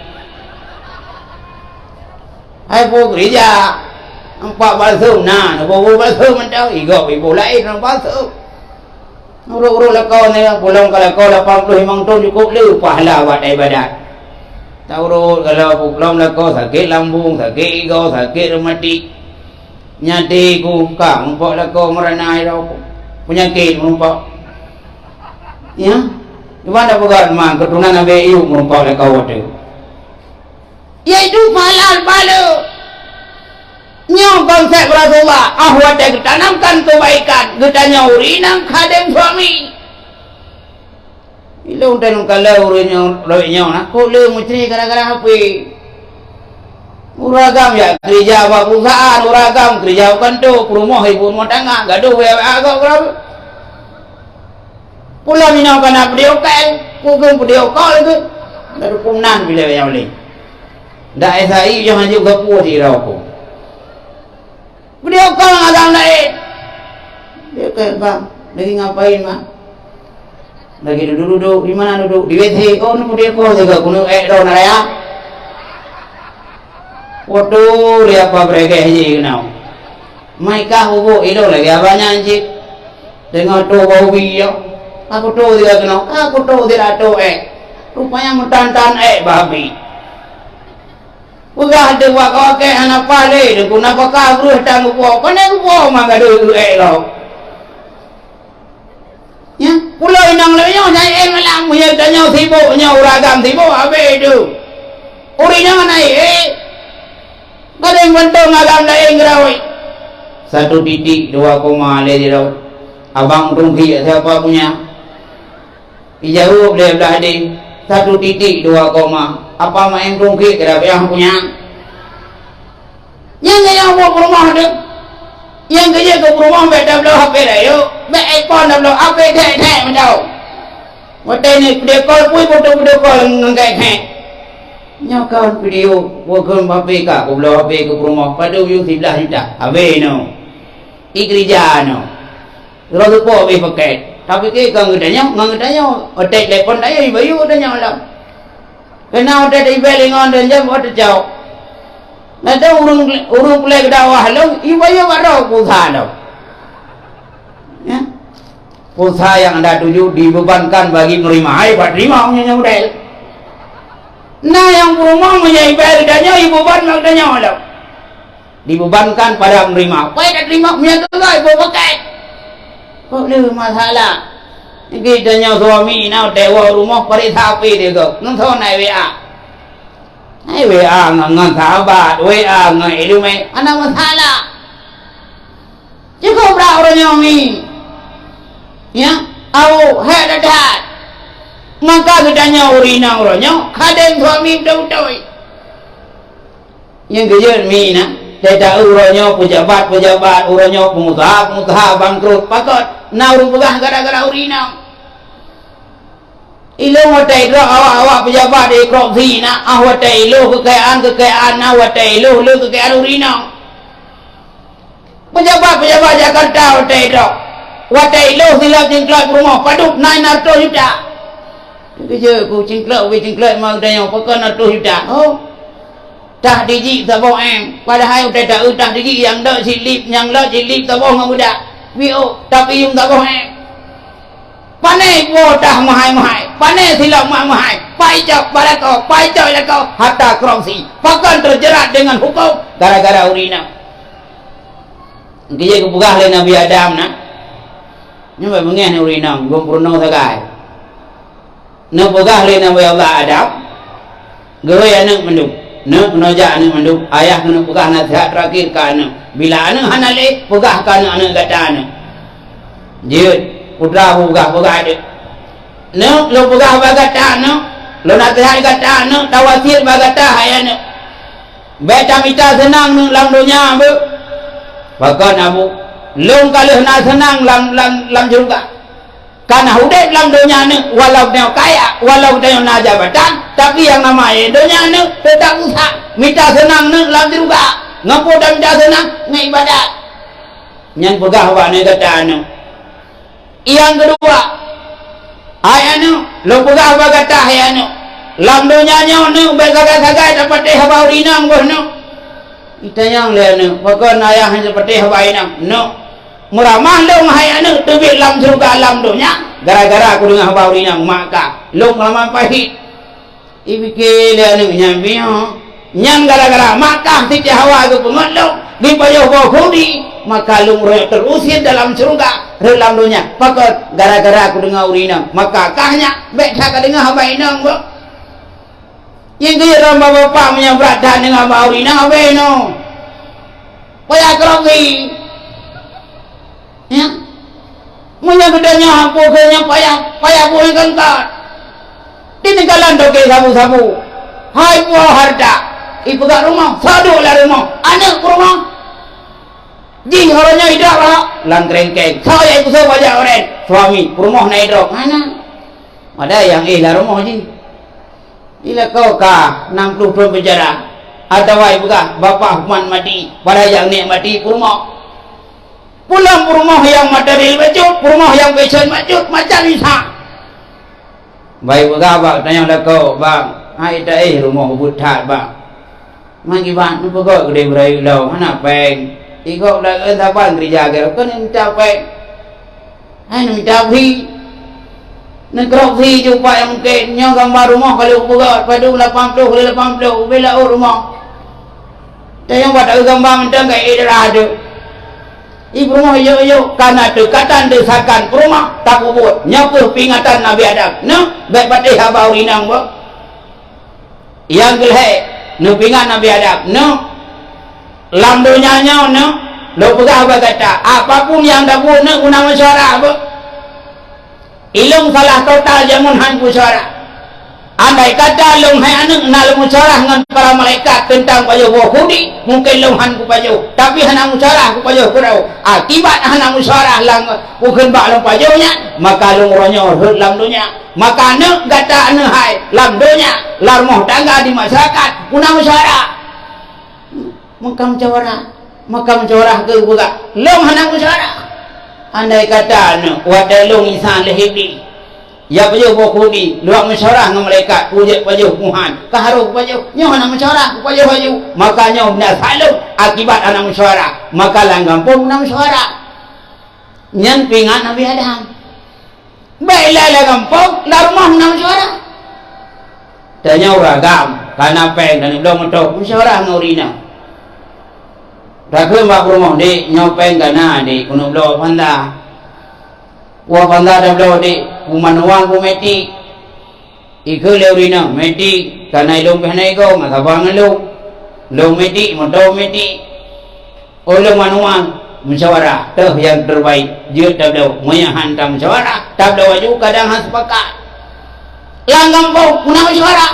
Speaker 1: Hai ku kerja. Empat basuh, nak bawa basuh mentau. Ibu lain orang basuh. Urut-urut lekau ni, pulang kalau kau 85 ton cukup le pahala buat ibadat. Tak urut kalau pulang lekau sakit lambung, sakit ego, sakit rematik. Nyati ku kak, empat lekau meranai rau. Penyakit merumpok. Ya, di mana bukan mang keturunan Nabi Ayub merumpau oleh kau tu. Iaitu halal pahala. Nyong konsep Rasulullah, ahwat yang tanamkan kebaikan, getanya urinang khadem suami. Ilu tenung kalau urinyo nak kole mucri gara-gara apa? Uragam ya kerja apa perusahaan, uragam kerja kantor, rumah ibu rumah tangga, gaduh agak berapa? Pulau minau kena video call, kugung video call itu, baru kumnan bila yang boleh. Dah SI jangan juga puas di rauku. Video call agak lain. Dia kata bang, lagi ngapain bang? Lagi duduk di mana duduk di WC. Oh, nu video call juga kuno down area. Foto dia apa mereka aja kenal. Mereka hubo itu lagi abangnya anjing. Tengok tu bau biar. Aku tahu dia kenal, aku tahu dia tahu rupanya mutan-tan babi. Udah ada wakak anak pale, dia guna pakar beruh tangguh buah, kena buah mangga dulu kau. Ya, pulau inang lewanya saya malam punya tanya sibuk, nya uragam sibuk apa itu? Urinya mana kadang bentuk agam lain gerawai. 1.2 le dirau. Abang tungki siapa punya? Dijawab dia belah di 1.2 apa main tungki kira yang punya yang buat rumah tu yang kerja ke rumah beda belah HP dah yuk ekor dah belah HP teh macam waktu ni video call pun foto video call ngangkai nyakan video bukan HP kak aku belah HP ke rumah pada ujung 11 juta HP no ikrija no terus po HP paket. Tapi kita ngetanya, otak telepon saya ibu tanya malam. Kena otak ibu lengan dan jam otak jauh. Nanti urung pelak dakwah long, ibu baru usaha dong. Ya, usaha yang anda tuju dibebankan bagi menerima. Hai, buat terima punya model. Nah, yang rumah punya ibu tanya ibu ban tanya malam. Dibebankan pada menerima. Apa yang terima punya tu ibu pakai. Kok ni masalah? Ini tanya suami nak dewa rumah perintah apa dia kau? Nonton naik WA. Naik WA ngan sahabat, WA ngan ilmu. Ada masalah. Cukup berapa orang suami? Ya, aku hebat. Maka kitanya urina orangnya, kadang suami betul-betul. Yang kerja ni nak. Tidak urangnya pejabat, urangnya pengusaha bangkrut. Pakot, nak urung pegah gara-gara urina. Ilo watai ilo awak pejabat di korupsi nak watai ilo kekayaan nak watai ilo kekayaan urina. Pejabat Jakarta watai ilo silap cingklak rumah paduk 900 juta. Kerja ku cingklak mau tanya pakai 900 juta. Oh. Tak digi sabong padahal udah tak utah digi yang dak silip sabong muda bio tapi yung sabong panai bodah mahai panai silap mahai pai cok kau hatta korupsi bahkan terjerat dengan hukum gara-gara urina. Dia kebugah le Nabi Adam nak nyampe mengen urina gompurno sagai na bugah le Nabi Allah Adam gawe anak menduk nak menojak anak manduk ayah kena pegah nasihat terakhir ke anak bila anak hanale pegah ke anak gata anak dia putra pegah dia no lo pegah bagata no lo nak terhad kata no tawasir bagata hayana beta mita senang no lam dunia bu bahkan abu long kalau nak senang lam juga karena hidup lam dunia ni walau dia kaya walau dia nak jabatan tapi yang namanya dunia ni tetap usah minta senang ni lam juga ngapu dan minta senang ngai ibadat yang pegah awak ni kata ni yang kedua ayat ni lo pegah awak kata ayat ni lam dunia ni bersagai-sagai dapat dia hawa urinang boh ni kita yang lain ni bahkan ayah seperti hawa urinang no muramah lo ayat ni tubik lam surga lam dunia gara-gara aku dengar hawa urinang maka lo lama pahit ibike lain ni nyambi nyang gara-gara maka tidak hawa aku pengelok di payah bawa kudi maka lu mereka terusir dalam surga dalam dunia maka gara-gara aku dengar urinang maka kahnya baik tak dengar hawa urinang yang kaya ramah bapak punya berada dengan hawa urinang apa ini payah kerogi ya punya bedanya aku kayaknya payah boleh kengkat di negara doke sabu-sabu hai buah harta ibu kat rumah sadu lah rumah anak rumah jing orangnya hidup lah langkrengkeng saya ikut saya wajah orang suami rumah naik hidup mana ada yang lah rumah jing bila kau kah 60 tahun penjara atau ibu kah bapak hukuman mati pada yang naik mati rumah pulang rumah yang material bacut rumah yang beson bacut macam bisa baik ibu kah bang tanya dah kau bang hai dah rumah butat bang magi bang nu pegok gede berai lau mana peng ikut dah tapan kerja ke kan minta peng hai nu minta bhi negara bhi jumpa yang mungkin nya gambar rumah kalau pegok padu 80 kali 80 bila rumah tayang buat gambar mentang kai ada ibu rumah yo karena dekatan desakan rumah tak ubut nyapu pingatan Nabi Adam no baik patih habau rinang bo yang gelhe no pingat Nabi Adam no lamdonya no lo pegah kata apapun yang dah buat no guna masyarakat bo ilung salah total jamun han pusyara andai kata long hai anak na long musyarah dengan para malaikat tentang payo kudi mungkin long han ku payo tapi hana musyarah ku payo kurau akibat hana musyarah lang bukan bak long payonya maka long ronyo lam dunia maka ne kata ne hai lam dunia larmoh tangga di masyarakat guna musyarah maka musyarah ke buka long hana musyarah andai kata ne wadah long insan lehibli ya pajuh bokudi luak masyarah dengan mereka pujak pajuh Tuhan kaharuh pajuh nyoh anak masyarah pajuh maka nyoh benar salu akibat anak masyarah maka langgampung anak masyarah nyan pingat Nabi Adam baiklah langgampung la rumah anak masyarah tanya ragam karena peng dan belum mentok masyarah ngurina ragu mbak rumah di nyopeng kana di kuno blo panda wa panda dah blo di umanuang kumeti ikut leurina meti karena ilung penai kau masa bangan lu meti motor meti oleh manuang musyawarah teh yang terbaik dia dah blo moya hantam musyawarah dah blo aju kadang han sepakat langgam kau guna musyawarah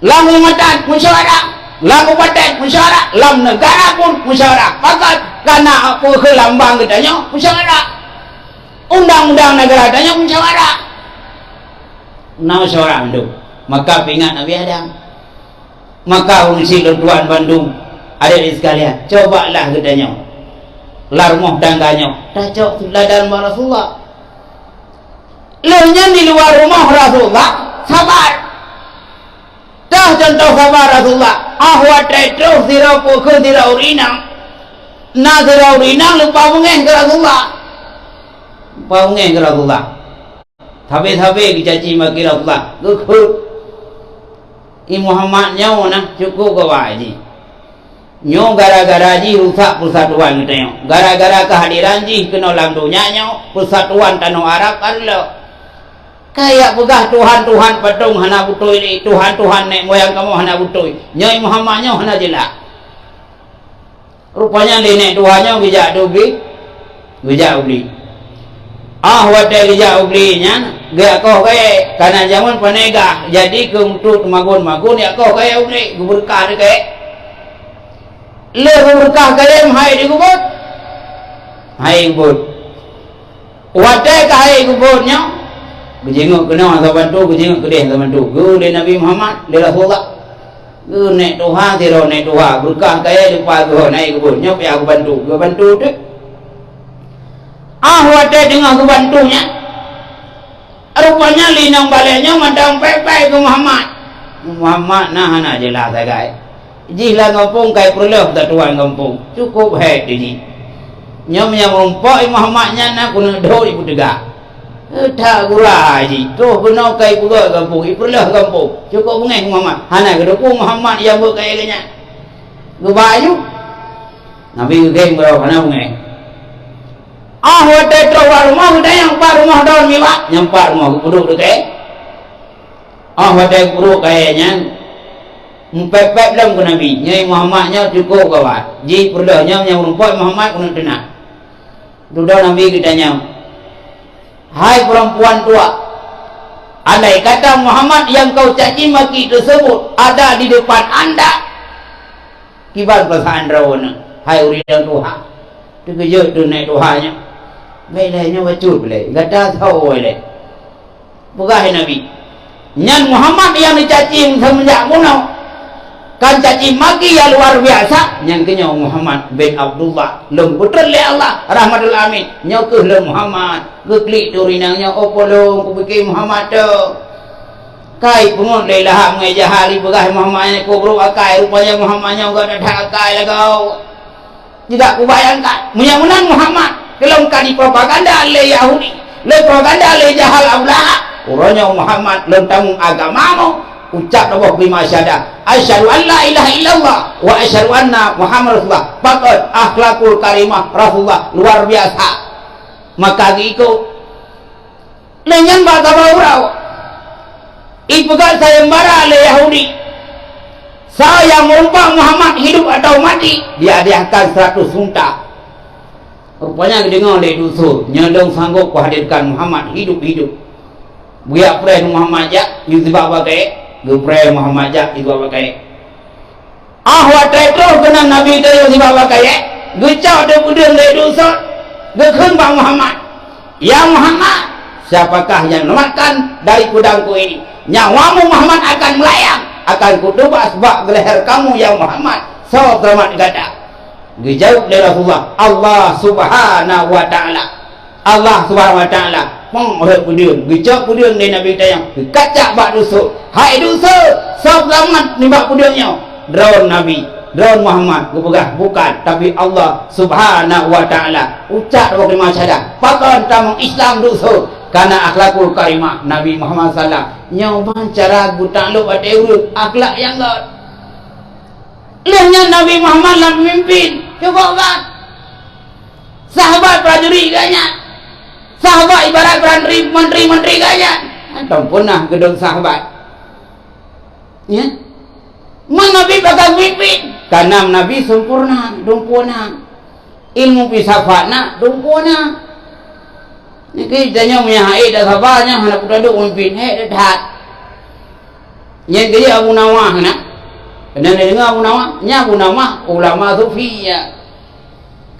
Speaker 1: lang umatan musyawarah lang upaten musyawarah lam negara pun musyawarah pakat karena apa ke lambang katanya musyawarah undang-undang negara adanya musyawarah musyawarah itu maka pingat Nabi Adam maka fungsi Tuan Bandung adik sekalian cobalah katanya larmoh dangganya dah cok sudah dalam Rasulullah lehnya di luar rumah Rasulullah sabar dah contoh sabar Rasulullah ahwa terus dirapuk ke diraurinang na diraurinang lupa mungkin ke Rasulullah paungeng ke Rasulullah thabe dicaci maki Rasulullah gukut i Muhammad nyaw na cukup ke waji nyo gara-gara ji rusak persatuan kita nyo gara-gara kehadiran ji kena lam dunia nyo persatuan tanah Arab Allah kayak begah Tuhan patung hana butoi ni Tuhan nek moyang kamu hana butoi nyai Muhammad nyo hana jelak rupanya nenek Tuhan nyo bijak dobi bijak ubli Wadai dia ublinya gak kau kayak karena zaman penegah jadi kemudian magun ya kau kayak ubli berkah kayak le berkah kayak hai di kubur hai kubur wadai ka hai kuburnya gejenguk kena zaman tu gejenguk kedeh zaman tu gule Nabi Muhammad le Rasulullah gue naik Tuhan tiro naik Tuhan berkah kayak lupa gue naik kuburnya ya aku bantu tu wadai dengan aku bantunya rupanya linang baliknya mandang pepe ke Muhammad nah jelas guys jihlah kampung kayak perlu tak tuan kampung cukup head ini nyom yang merumpok Muhammadnya nak guna doh ibu tegak tak gurah haji tu benar kayak perlu kampung perlu kampung cukup mengai Muhammad hana kedukung Muhammad yang berkaya kanya kebayu Nabi kegeng berapa hana mengai wadai terowak rumah wadai yang empat rumah daun miwak nyempat rumah buruk dekat wadai buruk kayaknya mempepet dalam ke Nabi nyai Muhammadnya cukup kawan ji perdahnya yang merumput Muhammad kena tenang sudah Nabi kitanya hai perempuan tua andai kata Muhammad yang kau caci maki tersebut ada di depan anda kibar perasaan rawana hai uridan Tuhan terkejut tu naik Tuhannya baiklah bacut boleh gata tahu boleh bukan Nabi nyan Muhammad yang dicaci semenjak kuno kan caci maki yang luar biasa nyan kenya Muhammad bin Abdullah lembutan le Allah rahmatul amin nyokeh le Muhammad geklik turinangnya opolong kubiki Muhammad tu kai pungut le lah mengai jahali begah Muhammadnya kubru akai rupanya Muhammadnya enggak ada akai lah kau tidak kubayangkan mudah-mudahan Muhammad kalau kali propaganda le Yahudi le propaganda le jahal aulah orangnya Muhammad lentang agamamu ucap Allah lima syahadat asyhadu an la ilaha illallah wa asyhadu anna Muhammad rasulullah faqad akhlakul karimah rasulullah luar biasa maka ikut lenyan bata baurau ibukan sayembara le Yahudi saya merumpah Muhammad hidup atau mati dia hadiahkan 100 unta rupanya dengar dari dusur nyadong sanggup kuhadirkan Muhammad hidup-hidup buyak pray Muhammad jak yuzibah bagai gepray Muhammad jak yuzibah bagai wadai terus kena Nabi dari yuzibah bagai gecau dia budeng dari dusur gekeng bang Muhammad ya Muhammad siapakah yang menyelamatkan dari kudangku ini nyawamu Muhammad akan melayang akan kutubas bak leher kamu ya Muhammad so selamat gada dijawab dari Rasulullah Allah subhanahu wa ta'ala Allah subhanahu wa ta'ala menghormat pudiun gejak pudiun dari Nabi tayang kacak bak dusuk hai dusuk so selamat ni bak pudiunnya drone Nabi drone Muhammad gepegah bukan tapi Allah subhanahu wa ta'ala ucap wakil masyarakat pakon tamang Islam dusuk karena akhlakul karimah Nabi Muhammad sallallahu nyoba cara gutakluk ada urut akhlak yang god lehnya Nabi Muhammad lah pemimpin cukup kan sahabat prajurit ganya sahabat ibarat menteri ganya atau punah gedung sahabat ya mana Nabi bakal pemimpin karena Nabi sempurna dumpuna ilmu filsafatna dumpuna ni kitanya punya haid dah sabarnya hendak duduk pemimpin haid dah yang dia Abu Nawah nak dan dengar Abu Nawah nya Abu Nawah ulama sufi ya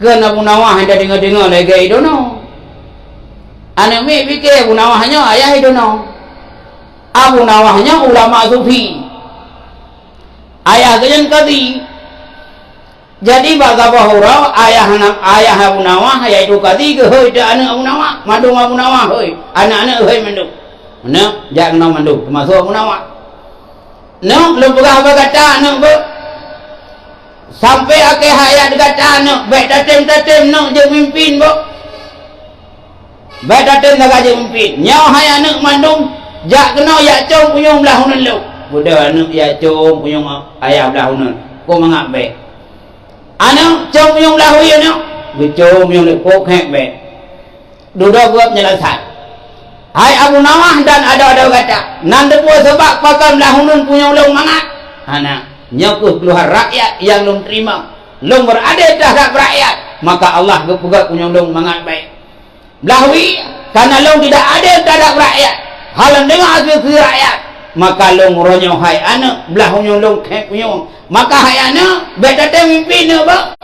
Speaker 1: kan Abu Nawah hendak dengar lagi dono anak mi fikir Abu Nawahnya ayah dono Abu Nawahnya ulama sufi ayah kejen kadi jadi bahasa bahura ayah Abu Nawah yaitu kadi ke hoi dak anak Abu Nawah mandung Abu Nawah hoi anak-anak hoi mandung mana jak kena mandung termasuk Abu Nawah no lepegah apa kata anak ber sampai akhir hayat kata anak baik tatem no je mimpin bo baik tatem dah je mimpin nyau hayat anak mandung jak kena ya cung punyung belah hunan lu budak anak ya cung punyung ayah belah hunan ko mangap baik anak cung punyung belah huyan no becung punyung le ko khek baik duduk buat penjelasan hai Abu Nawah dan ada kata nan depo sebab pakam lahunun punya ulung mangat anak nyakuh keluar rakyat yang lung terima lung berada terhadap rakyat maka Allah gepugat punya ulung mangat baik belahwi karena long tidak ada terhadap rakyat, halang dengar aspirasi rakyat, maka long ronyo hai anak belah long kek punya, maka hai anak beda mimpin apa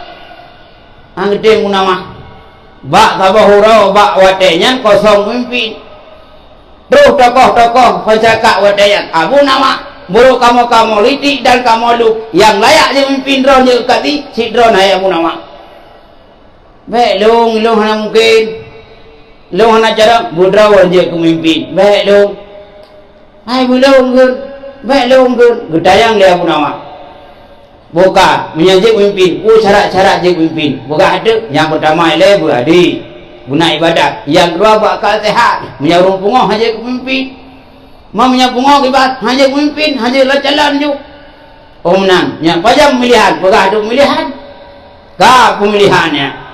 Speaker 1: angde munamah bak tabahura bak watenya kosong mimpin terus tokoh-tokoh pencakap watenya abu nama buruk kamu litik dan kamu lu yang layak je mimpin drone je kati si drone hai abu nama baik long hana mungkin long hana cara budrawan je kemimpin baik long hai belum gun baik long gun gedayang dia abu nama buka menyanjik pemimpin, syarat-syarat je pemimpin. Buka ada yang pertama ialah beradi, guna ibadat. Yang kedua bakal sehat, menyarung pungoh hanya pemimpin. Mau menyapungoh kibat hanya pemimpin, hanya lah jalan je. Oh menang, yang pajam pemilihan, buka ada pemilihan. Kah pemilihannya?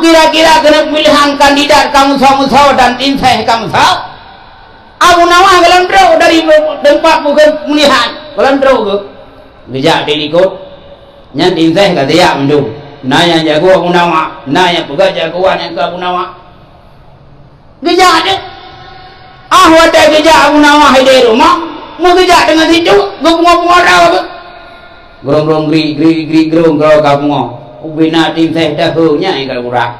Speaker 1: Kira-kira kena pemilihan kandidat kamu sama dan tim saya kamu tahu. Abu nama dalam draw dari tempat bukan pemilihan, dalam draw ke. Bijak diikut nyantin saya kata ya mendung na yang jago aku nama na yang pegang jagoan yang aku nama bijak ada wada bijak aku nama hai di rumah mau bijak dengan situ bunga-bunga apa gerong-gerong gerong kamu ubina tim saya dah hunya kalau kurang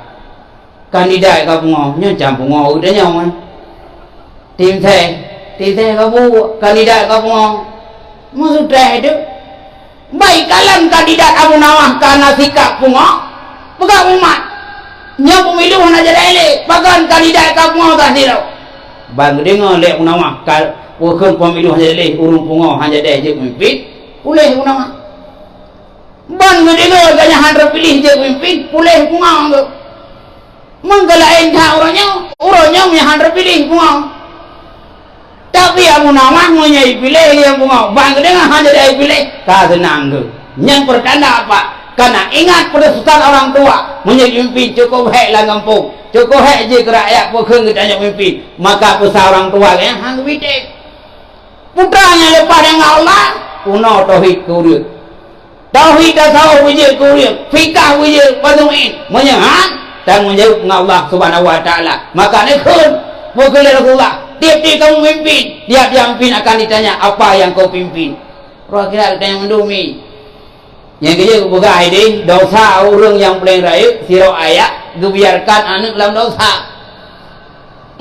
Speaker 1: kandidat kamu nya campur udah nyaman tim saya kamu kandidat kamu maksud dah itu baik kalian kandidat Abu Nawah karena sikap pungo pegang umat nya pemilu hana jadi bagan kandidat kamu tak sirau bang dengar lek Abu Nawah kal wakil pemilu hana jadi urung pungo hana jadi je pemimpin pulih Abu Nawah bang dengar ganya hana pilih je pemimpin pulih pungo menggalain dah orangnya punya hana pilih pungo tapi Abu Nawah menyai pilih yang bunga bang dengan hanya dia pilih karena yang pertanda apa karena ingat pada sultan orang tua menyai pimpin cukup hek lah kampung cukup hek je ke rakyat bukan kita hanya pimpin maka pesan orang tua yang hang bidik putranya lepas dengan Allah puno tauhid kurir tauhid tasawuf wujud kurir fikah wujud paduin menyengat dan menjauh dengan Allah subhanahu wa ta'ala maka ni kun bukan Rasulullah tiap-tiap kamu pimpin tiap yang pimpin akan ditanya apa yang kau pimpin roh kira kita yang mendumi yang kerja buka ini dosa orang yang paling raib sirau ayah kebiarkan anak dalam dosa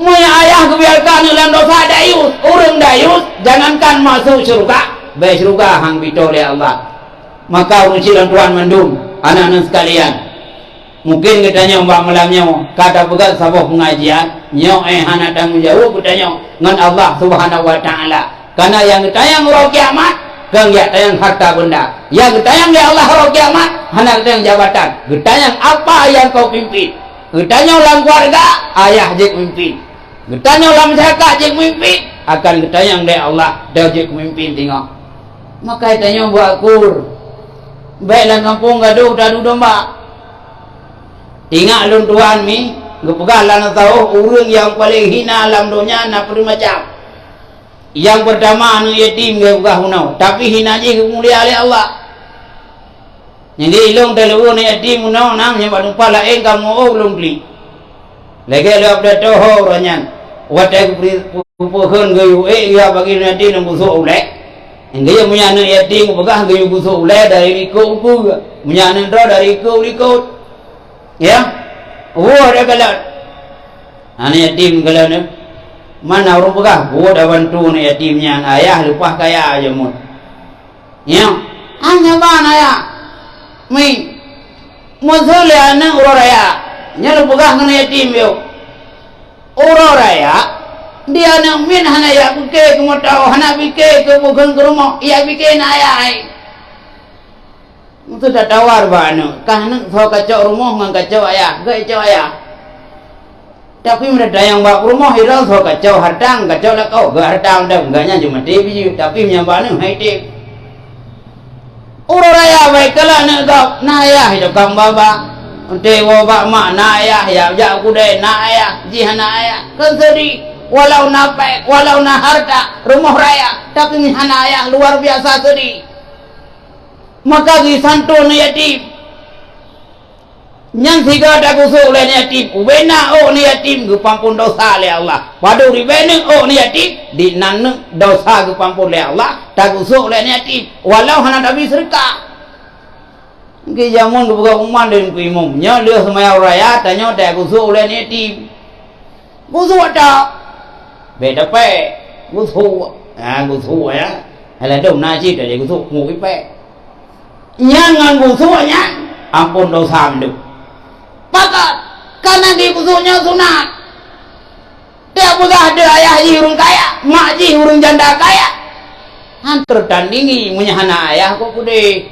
Speaker 1: punya ayah kebiarkan anak dalam dosa dayus orang dayus jangankan masuk syurga baik syurga hang bito oleh Allah maka urusan Tuhan mendum anak-anak sekalian mungkin katanya mbak malamnya kata pegang sabah pengajian nyo hana tanggung jawab katanya dengan Allah subhanahu wa ta'ala karena yang tayang roh kiamat kang ya tayang harta benda yang tayang ya Allah roh kiamat hana tayang jabatan getayang apa yang kau pimpin getanya ulang keluarga ayah je pimpin getanya ulang masyarakat je pimpin akan getayang dari Allah dah je pimpin tengok maka tanya buat kur baiklah kampung gaduh dah domba ingat lun tuan mi gepegang lan tahu orang yang paling hina alam dunia nak perlu macam yang pertama anu yatim ge bukan hunau tapi hina je mulia oleh Allah yang dia ilung telur ni yatim hunau namanya baru pala kamu belum beli lagi lu update toho ranyan watai pupuhun ge ya bagi nanti nak busuk ulek yang dia punya anak yatim gepegang ge busuk ulek dari ikut punya anak dari ikut ya ada galat anak yatim galat ni mana orang pegang ada bantu ni yatimnya ayah lupa kaya aja mun ya hanya mana ya mi musuh anak orang raya nya lupa pegang ni yatim yo orang raya dia nak min hana ya buke kamu tahu hana buke ke bukan ke rumah ya buke na ayah itu dah tawar banu kahna so kacau rumah ngan kacau ayah kacau ayah tapi mereka yang bawa rumah hilang so kacau hartang kacau lah kau gak hartang dah enggaknya cuma TV tapi menyambanu hai TV orang raya baik kalau nak kau na ayah hidup kang baba dewa bak mak na ayah ya jak kuda na ayah jihan na ayah kan sedih walau napai walau na harta rumah raya tapi hana ayah luar biasa sedih maka di santun yatim Yang tiga tak kusuk oleh yatim. Ubena oh ni yatim ke pampun dosa oleh Allah. Padu ribena oh ni yatim di nanu dosa ke pampun oleh Allah. Tak kusuk oleh yatim. Walau hana dabi serka. Ke jamun buka uman dan ku imam. Nya dia semaya raya tanya tak kusuk oleh yatim. Kusuk tak. Beda pe. Kusuk. Kusuk ya. Hay là đồng na chi để kusuk ngủ pe. Nya ngan kusuk nya. Ampun dosa mình được. Maka karena di kusuknya sunat. Dia bukan ada ayah ji urung kaya, mak ji urung janda kaya. Hantar tandingi punya anak ayah kok kude.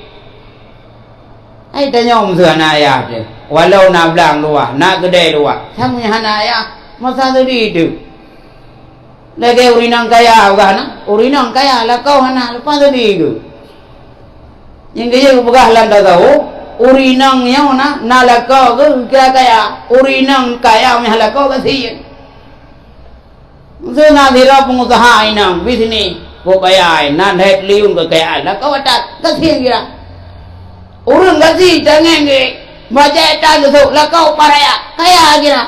Speaker 1: Ai tanya om anak ayah je. Walau nak belang luah, nak gede luah. Saya punya anak ayah masa tadi itu. Lagi urinang kaya bukan? Urinang kaya lah kau anak lepas tadi itu. Yang kaya bukan landa tahu. Urinang yang mana nalako ke kaya urinang kaya mehalako ke sih. Sena dira pengusaha inang bisnis ko kaya nan het liun ke kaya la kau atat ke sih kira. Urang ke sih jangan ke baca etan tu la kau paraya kaya kira.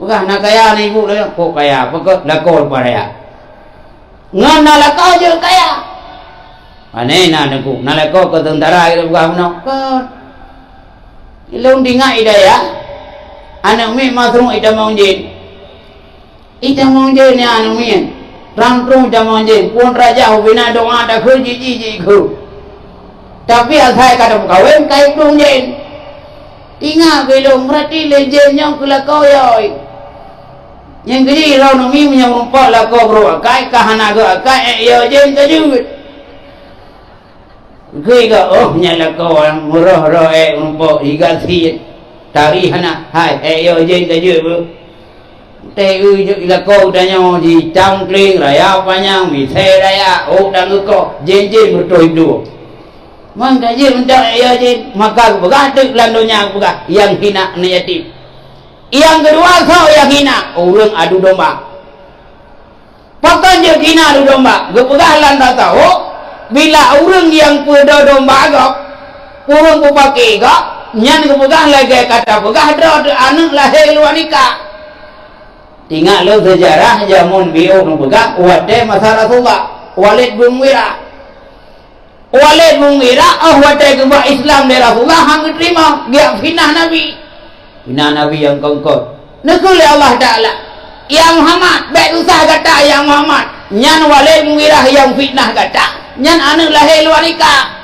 Speaker 1: Bukan nak kaya ni ibu le ko kaya pokok la kau paraya. Ngan nalako je kaya. Aneh nak aku, nak kau ke tentara kita bukan nak. Ilmu dengar ida ya. Anak mi masuk ida maunjin. Ida maunjin ni anak mi. Rangkung ida maunjin. Pun raja hubina doa dah kerja ji ku. Tapi asal kata kawin kait maunjin. Ingat belum berarti lejen yang kula kau yoi. Yang kiri rau mi punya rumput lah kau bro. Kait kahana go kait yo jen tajud. Kui ka oh nyala kau orang murah roe rumput igal si tari hana hai yo jen tajud bu. Te u ila kau tanya di tangkling raya panjang mi se raya oh dang ko jen betul hidup. Maka jen mendak yo jen maka bukan tek landonya bukan yang hina ni yatim. Yang kedua kau yang hina orang adu domba. Pakai je hina adu domba. Gepegah landa tahu. Bila orang yang pada domba gak, orang pakai gak, nyan kepegang lagi kata pegah ada anak lahir luar nikah. Tinggal lo sejarah jamun bio kepegang, wadah masa Rasulullah, Walid bin Mughirah. Walid bin Mughirah, wadah kebak Islam dari Rasulullah, hang terima, dia finah Nabi yang kongkot. Nakul Allah Taala, yang Muhammad, baik usah kata yang Muhammad, nyan Walid bin Mughirah yang fitnah kata. Nyan anak lahir luar nikah.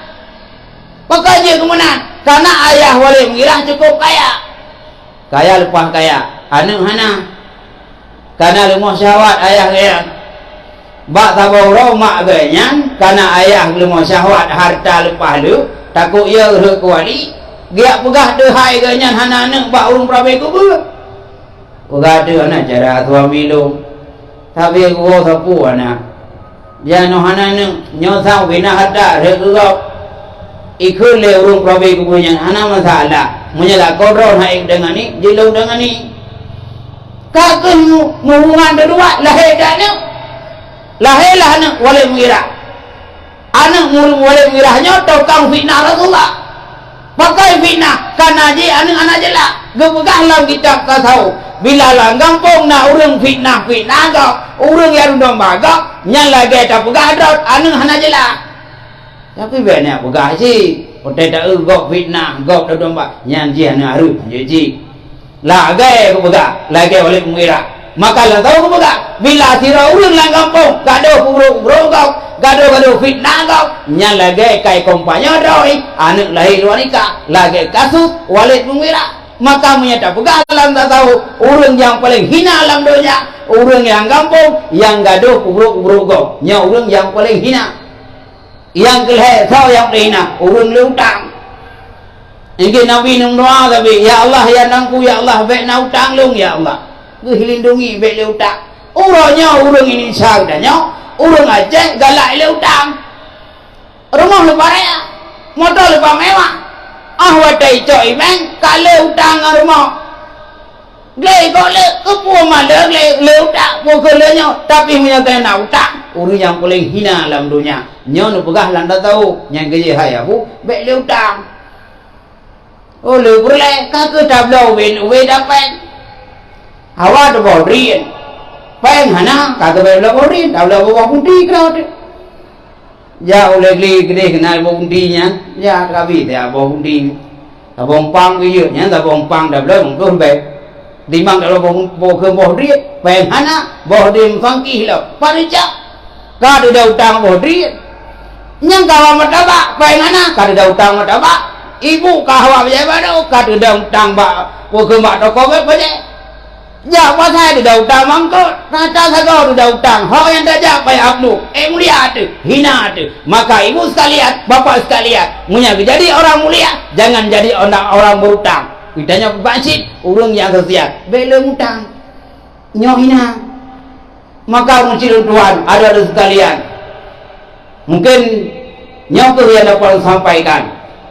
Speaker 1: Pakai je kemenang. Karena ayah Walid bin Mughirah cukup kaya. Kaya lepas kaya. Anak hana. Karena lemah syahwat ayah kaya. Bak tabau rau mak ganyan. Karena ayah lemah syahwat harta lepas lu. Takut ia rekuali. Giak pegah dehai ganyan hana anak bak urung prabe kubur. Pegah de anak cara suami lu. Tapi aku sapu anak. Jangan hana nyosau bina harta rekugau ikut le urung prabe kubunya hana masalah menyala kodron haik dengan ni jilau dengan ni kakun hubungan kedua lahir dana lahirlah anak Walid bin Mughirah anak Walid bin Mughirahnya tukang fitnah Rasulullah pakai fitnah karena je anak-anak jelak gepegah dalam kitab tasawuf bila langgang pong na urang fitnah gak urang yang domba gak nyala ge ta pegah dot anu hana jelah tapi banyak pegah si ote ta gok fitnah gok domba nyan ji hana aru ji la ge ko pegah la ge Walid bin Mughirah maka la tahu ko pegah bila sira urang langgang pong gado bro gado fitnah gak nyala ge kai kompanya doi anu lahir wanita la ge kasus Walid bin Mughirah maka menyata pegah dalam tak tahu orang yang paling hina alam dunia orang yang kampung yang gaduh kubruk kau nya orang yang paling hina yang kelihatan kau yang hina orang leutang ini Nabi nung doa tapi ya Allah ya nangku ya Allah baik na utang lung ya Allah lindungi baik leutang orangnya orang ini saudanya orang Aceh galak leutang rumah lepas raya motor lepas mewah watai coy men kalau utang rumah le golek kepu malah le utang pokoknya tapi menyatakan nak utang orang yang paling hina dalam dunia nyon pegah landa tahu yang kerja hai aku baik le utang Oleh boleh kagak tablo we dapat. Awak tu boleh. Pen hana kagak boleh tablo bawa kunti kau tu. Ya oleh gede kenal bawa kuntinya. Ya kami dia bawa kunti. Abang pang gitu, nyata abang pang tablo mungkin baik. Dimang kalau bawa ke boleh. Pen hana boleh fangki hilau. Parijak. Kau ada utang boleh. Nyang kawan mataba, pengen kada ada utang mataba. Ibu kawan macam mana? Kada ada utang bak, bukan bak toko apa je? Ya, pasal ada utang mangkot. Nata saja ada utang. Hak yang dah jak bayar abnu. Mulia tu, hina tu. Maka ibu sekalian, bapak sekalian, munya jadi orang mulia, jangan jadi orang berutang. Kitanya basit, urang yang sosial, bela utang, nyoh hina. Maka muncul Tuhan, ada sekalian. Mungkin nyata yang dapat sampaikan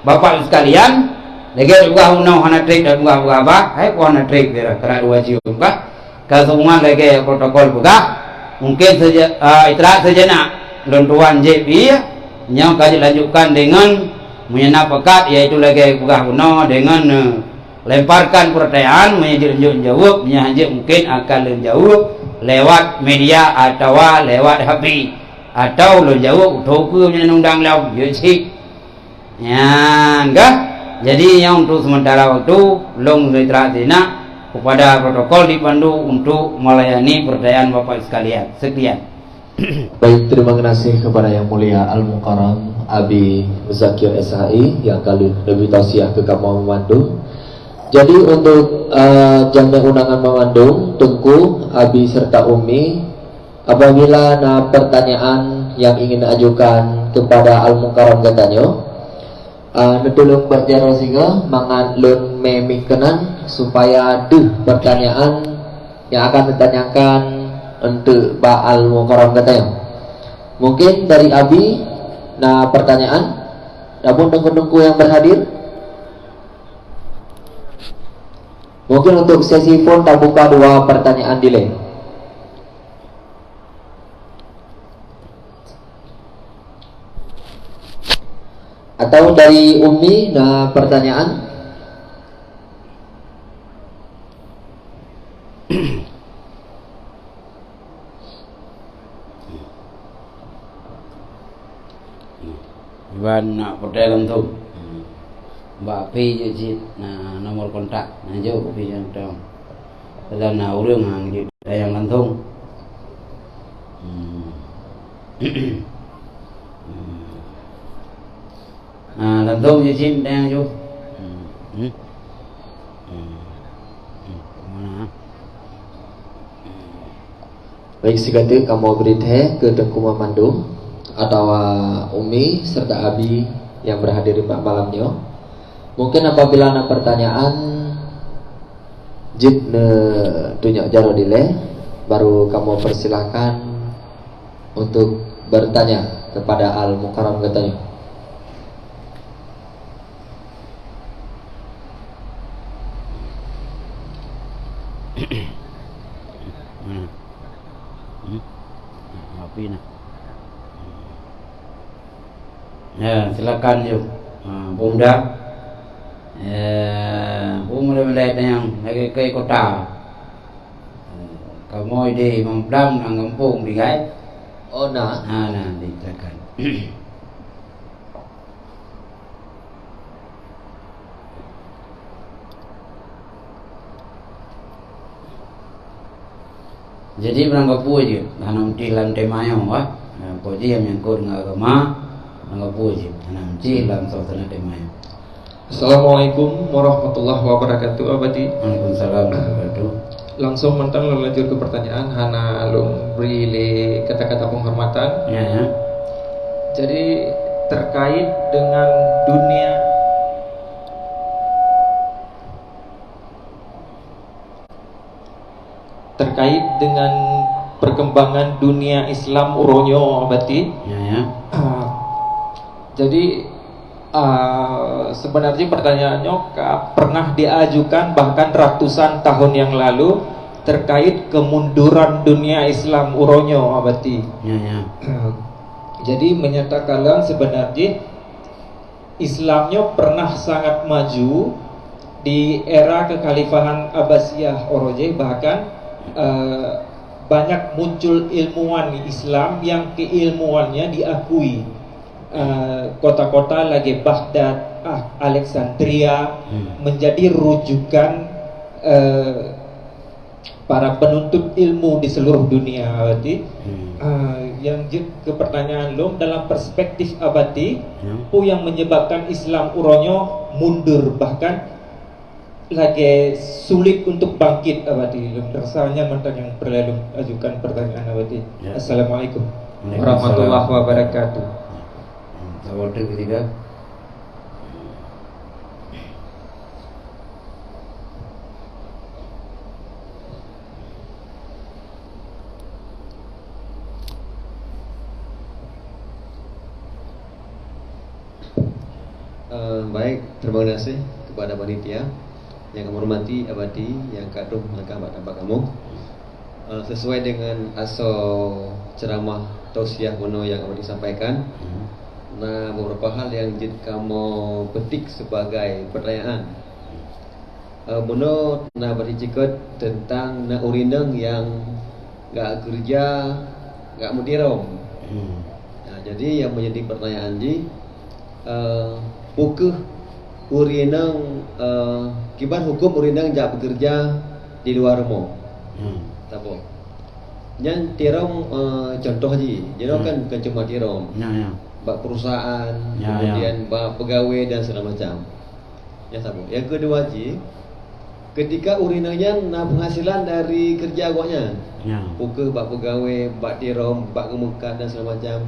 Speaker 1: bapak sekalian lagi juga unau hana trik dan juga apa hana trik dia kerana wajib juga kesemuan lagi protokol juga mungkin saja istirahat sejenak lontuan JP yang kaji lanjutkan dengan menyena pekat yaitu lagi juga unau dengan lemparkan pertanyaan menjadi jawab mungkin akan jauh lewat media atau lewat HP atau lo jauh utoku menundang lau yuci ya enggak jadi yang untuk sementara waktu long literatina kepada protokol dipandu untuk melayani pertanyaan bapak sekalian sekian.
Speaker 2: Baik, terima kasih kepada yang mulia Al-Mukarram Abi Zakir SHI yang kali lebih tausiah ke kamu memandu. Jadi untuk janda undangan memandung Tungku Abi serta Umi, apabila ada pertanyaan yang ingin ajukan kepada Al-Mukarram katanya, netulung berjaro singa mangan lun memikenan supaya pertanyaan yang akan ditanyakan untuk Pak Al-Mukarram katanya. Mungkin dari Abi, pertanyaan, namun tunggu-tunggu yang berhadir. Mungkin untuk sesi phone tak buka 2 pertanyaan delay. Atau dari Umi, pertanyaan?
Speaker 1: Iban nak pertanyaan tu, Mbak Pi je cik, nomor kontak, jauh Pi yang tu, dan urang hang je yang lantung. Lantung je cik yang jauh.
Speaker 2: Baik, sekata kamu beri teh ke Tengku Memandu atau Umi serta Abi yang berhadir di malamnya. Mungkin apabila ada pertanyaan jid tunjuk jaro dile, baru kamu persilahkan untuk bertanya kepada Al-Mukarram katanya.
Speaker 1: Ya, silakan yuk, Bunda. Mulai yang lagi ke kota. Kamu di Mamplang nang kampung di guys.
Speaker 2: Oh nah.
Speaker 1: Silakan. Jadi berangkat puji, tanam di lantai mayang, puji yang menyangkut dengan agama, berangkat puji, tanam di dalam suasana mayang.
Speaker 3: Assalamualaikum warahmatullahi wabarakatuh. Abadi.
Speaker 1: Waalaikumsalam warahmatullahi wabarakatuh.
Speaker 3: Langsung mentang lanjut ke pertanyaan hana alung beri kata-kata penghormatan.
Speaker 1: Ya.
Speaker 3: Jadi terkait dengan dunia perkembangan dunia Islam uronyo abadi.
Speaker 1: Ya.
Speaker 3: Jadi sebenarnya pertanyaannya pernah diajukan bahkan ratusan tahun yang lalu terkait kemunduran dunia Islam uronyo abadi.
Speaker 1: Ya.
Speaker 3: Jadi menyatakan sebenarnya Islamnya pernah sangat maju di era kekhalifahan Abbasiyah Oroje bahkan banyak muncul ilmuwan Islam yang keilmuannya diakui. Kota-kota lagi Baghdad, Alexandria menjadi rujukan para penuntut ilmu di seluruh dunia. Abati yang ke pertanyaan lom dalam perspektif abati pu yang menyebabkan Islam uronyo mundur bahkan lagi sulit untuk bangkit abati. Rasanya mantan yang perlu ajukan pertanyaan abati. Assalamualaikum warahmatullahi wabarakatuh.
Speaker 1: Order ketiga.
Speaker 4: Baik, terima kasih kepada panitia yang kami hormati abadi yang kaduh melengkap kamu. Sesuai dengan asal ceramah tausiah mono yang abadi sampaikan. Nah, beberapa hal yang kamu petik sebagai pertanyaan. Mono na bercakap tentang na urinang yang gak kerja, gak mudirom. Nah, jadi yang menjadi pertanyaan bukuh urinang kiban hukum urinang jak bekerja di luar rumah. Tapo. Yang tirom contoh jadi kan cuma tirom. Bak perusahaan, kemudian bak pegawai dan segala macam. Ya tapo. Yang kedua ketika urinanya na penghasilan dari kerja awaknya. Bukuh bak pegawai, bak tirom, bak kemukan dan segala macam.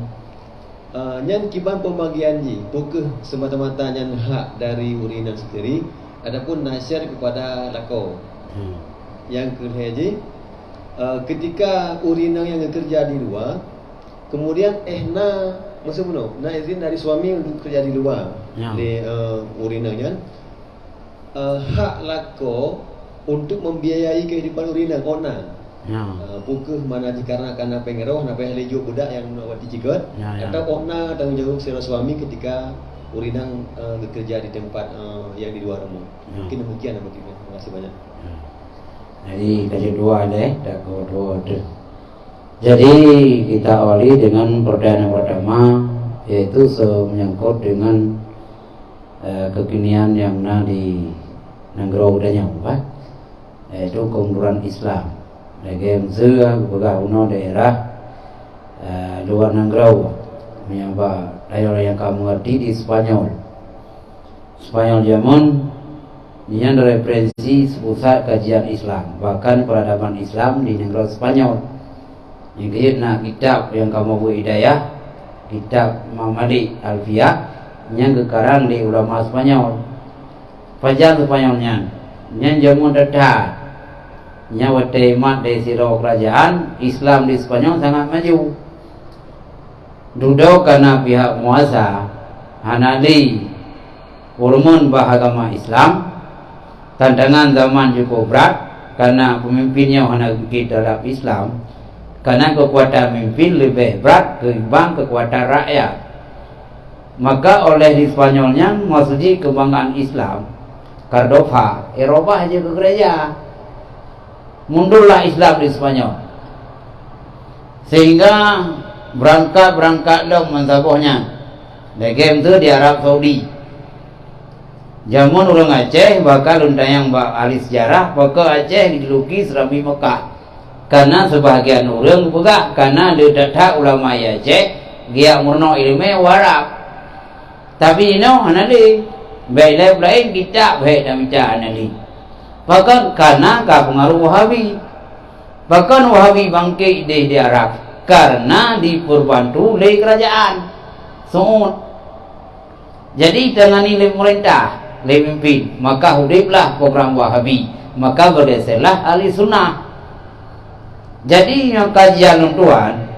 Speaker 4: Yang kiban pembagian bukan semata-mata yang hak dari urinan sendiri, adapun nasyar kepada lako. Yang kedua ketika urinan yang bekerja di luar, kemudian maksud benar, izin dari suami untuk kerja di luar di urinannya, hak lako untuk membiayai kehidupan urinan onang. Bukuh mana karena pengeroh napa halejo budak yang nawati cigot atau okna tanggung jawab secara suami ketika urinang bekerja di tempat yang di luar rumah. Mungkin demikian terima kasih banyak.
Speaker 1: Jadi kedua dua. Jadi kita awali dengan perdana pertama yaitu menyangkut dengan kekinian yang di negara udahnya yaitu kemunduran Islam. Lagi mzua beberapa daerah luar negara menyapa daerah yang kamu ngerti di Spanyol zaman yang referensi pusat kajian Islam bahkan peradaban Islam di negara Spanyol yang kira kitab yang kamu buat hidayah kitab Muhammadi Alfiyah yang kekarang di ulama Spanyol pelajar Spanyolnya yang jamu dekat nyawa temat dari siro kerajaan Islam di Spanyol sangat maju. Duduk karena pihak muasa hanali hormon bahagama Islam. Tantangan zaman cukup berat karena pemimpinnya hanya dalam Islam. Karena kekuatan pemimpin lebih berat ketimbang kekuatan rakyat. Maka oleh di Spanyolnya maksudnya kebanggaan Islam. Cordova, Eropa aja ke gereja. Mundurlah Islam di Spanyol sehingga berangkat dong mensabohnya game itu di Arab Saudi zaman orang Aceh bakal untayang ahli sejarah bakal Aceh dilukis Rambi Mekah karena sebahagian orang juga karena didadak ulama Aceh dia murno ilmu warab tapi ini hanali baik lain kita baik dan bicara hanali bahkan karena pengaruh Wahabi bahkan Wahabi bangkit di Arab karena diperbantu oleh kerajaan Saud jadi tangani oleh pemerintah oleh pemimpin maka hiduplah program Wahabi maka bergeserlah ahli sunnah jadi yang kajian tuan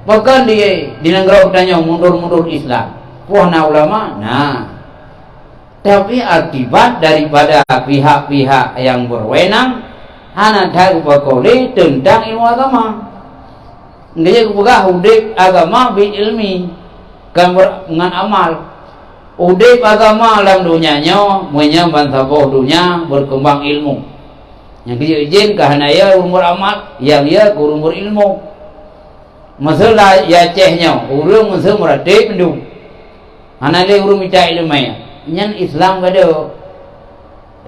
Speaker 1: bahkan di negara utanya mundur Islam puana ulama tapi akibat daripada pihak-pihak yang berwenang hanya tahu bakole tentang ilmu agama. Dia buka hidup agama bil ilmi dengan amal. Udip agama alam dunianya, menyamban tabuh dunia berkembang ilmu. Yang dia izin kahanaya umur amat, yang dia umur ilmu. Masalah ya cehnya, urung masa meradip mendung. Hanale urung minta ilmu ya. Nyan Islam kada.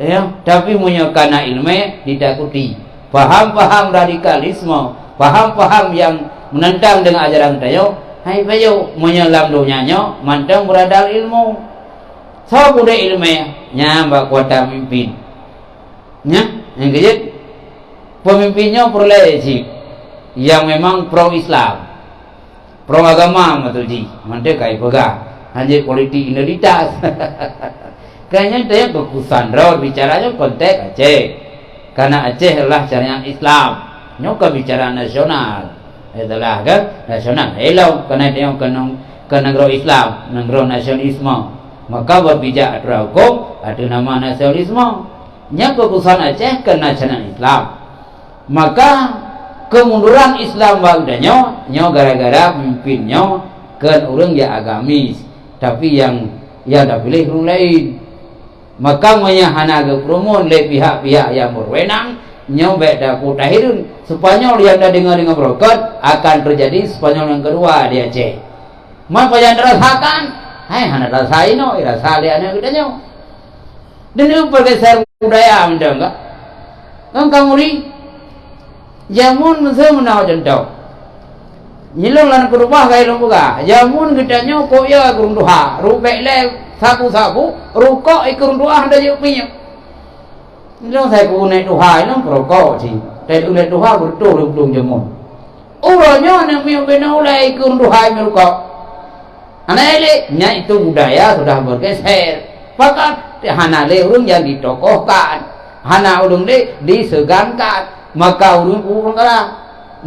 Speaker 1: Ya, tapi punya kana ilmu ditakuti. Paham-paham radikalisme, paham-paham yang menentang dengan ajaran tayo. Hai bayo menyelam dunianya mantang beradal ilmu. So bude ilmu nya mbak kuota mimpin. Nya yang kejut pemimpinnya perlesi yang memang pro Islam, pro agama matuji. Mante kai pega hanya politik identitas. Kayaknya dia kekusan roh bicaranya konteks Aceh. Karena Aceh adalah syariat Islam. Nyoka bicara nasional. Itulah kan nasional elok karena dia ke negara Islam, negara nasionalisme. Maka berbicara aturan hukum ada nama nasionalisme. Nya keputusan Aceh ke nasional Islam. Maka kemunduran Islam bagdanya nyo gara-gara pemimpinnya kan orang ya agamis, tapi yang dah pilih orang lain. Maka menyahana ke promosi oleh pihak-pihak yang berwenang nyobek dah kutahirun Spanyol yang dah dengar dengan berokot akan terjadi Spanyol yang kedua di Aceh. Maka yang dirasakan, hai hana rasain no, rasa lihatnya gedenya. Dan itu pergeser budaya anda enggak? Kan kamu ni jamun mesti menau jentau. Nyilong lan kerubah kaya lumbuga. Jamun gedenya koya kurung duha, rubek le sapu-sapu, rukok ikurung duha anda jupinya. Nó thầy cụ này đồ hài lắm, rồi có thì thầy cụ này đồ hài của đồ được đường cho môn. Rồi nhớ nè miêu bên đâu đây cứ đồ hài miêu có. Anh ấy lấy nhảy tu budaya sudah bergeser. Maka hana le urung yang ditokohkan, hana urung le disegankan, maka urung kata,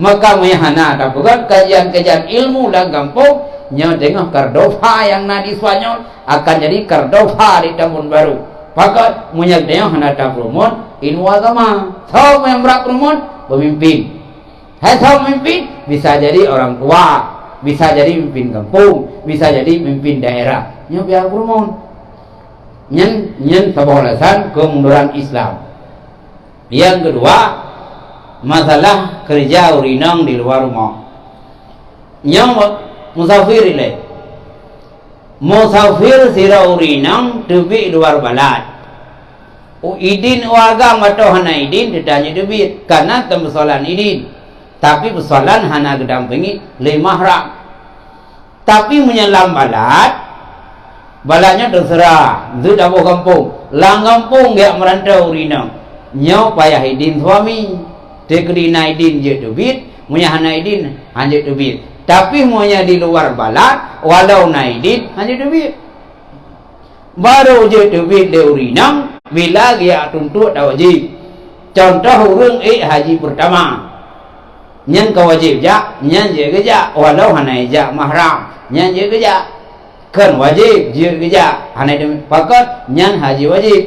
Speaker 1: maka hana dapat kajian-kajian ilmu dan kampung. Nyo tengok Cordova yang di Spanyol akan jadi Cordova di tahun baru. Pakat munyak dia hendak promote ilmu agama. Tahu yang berak promote pemimpin. Hai tahu pemimpin bisa jadi orang tua, bisa jadi pemimpin kampung, bisa jadi pemimpin daerah. Nya biar promote. Nyen sebolasan kemunduran Islam. Yang kedua masalah kerja urinang di luar rumah. Nya musafir ile. Musafir sira urinang tebi luar balad. Idin warga mato hana idin ditanya debi karena temsolan idin. Tapi persoalan hana gedampingi le mahram. Tapi menyelam balad, baladnya terserah. Sudah bawa kampung, lang kampung gak merantau urinang. Nyo payah idin suami. Dekrina idin je debi, munya hana idin hanya debi. Tapi maunya di luar balad, walau naidin hanya duit. Baru je duit dia urinang, bila dia tuntut dah wajib. Contoh orang haji pertama, nyan kewajib ja, nyan je kerja, walau hanya ja mahram, nyan je kerja, kan wajib je kerja, hanya demi pakat nyan haji wajib.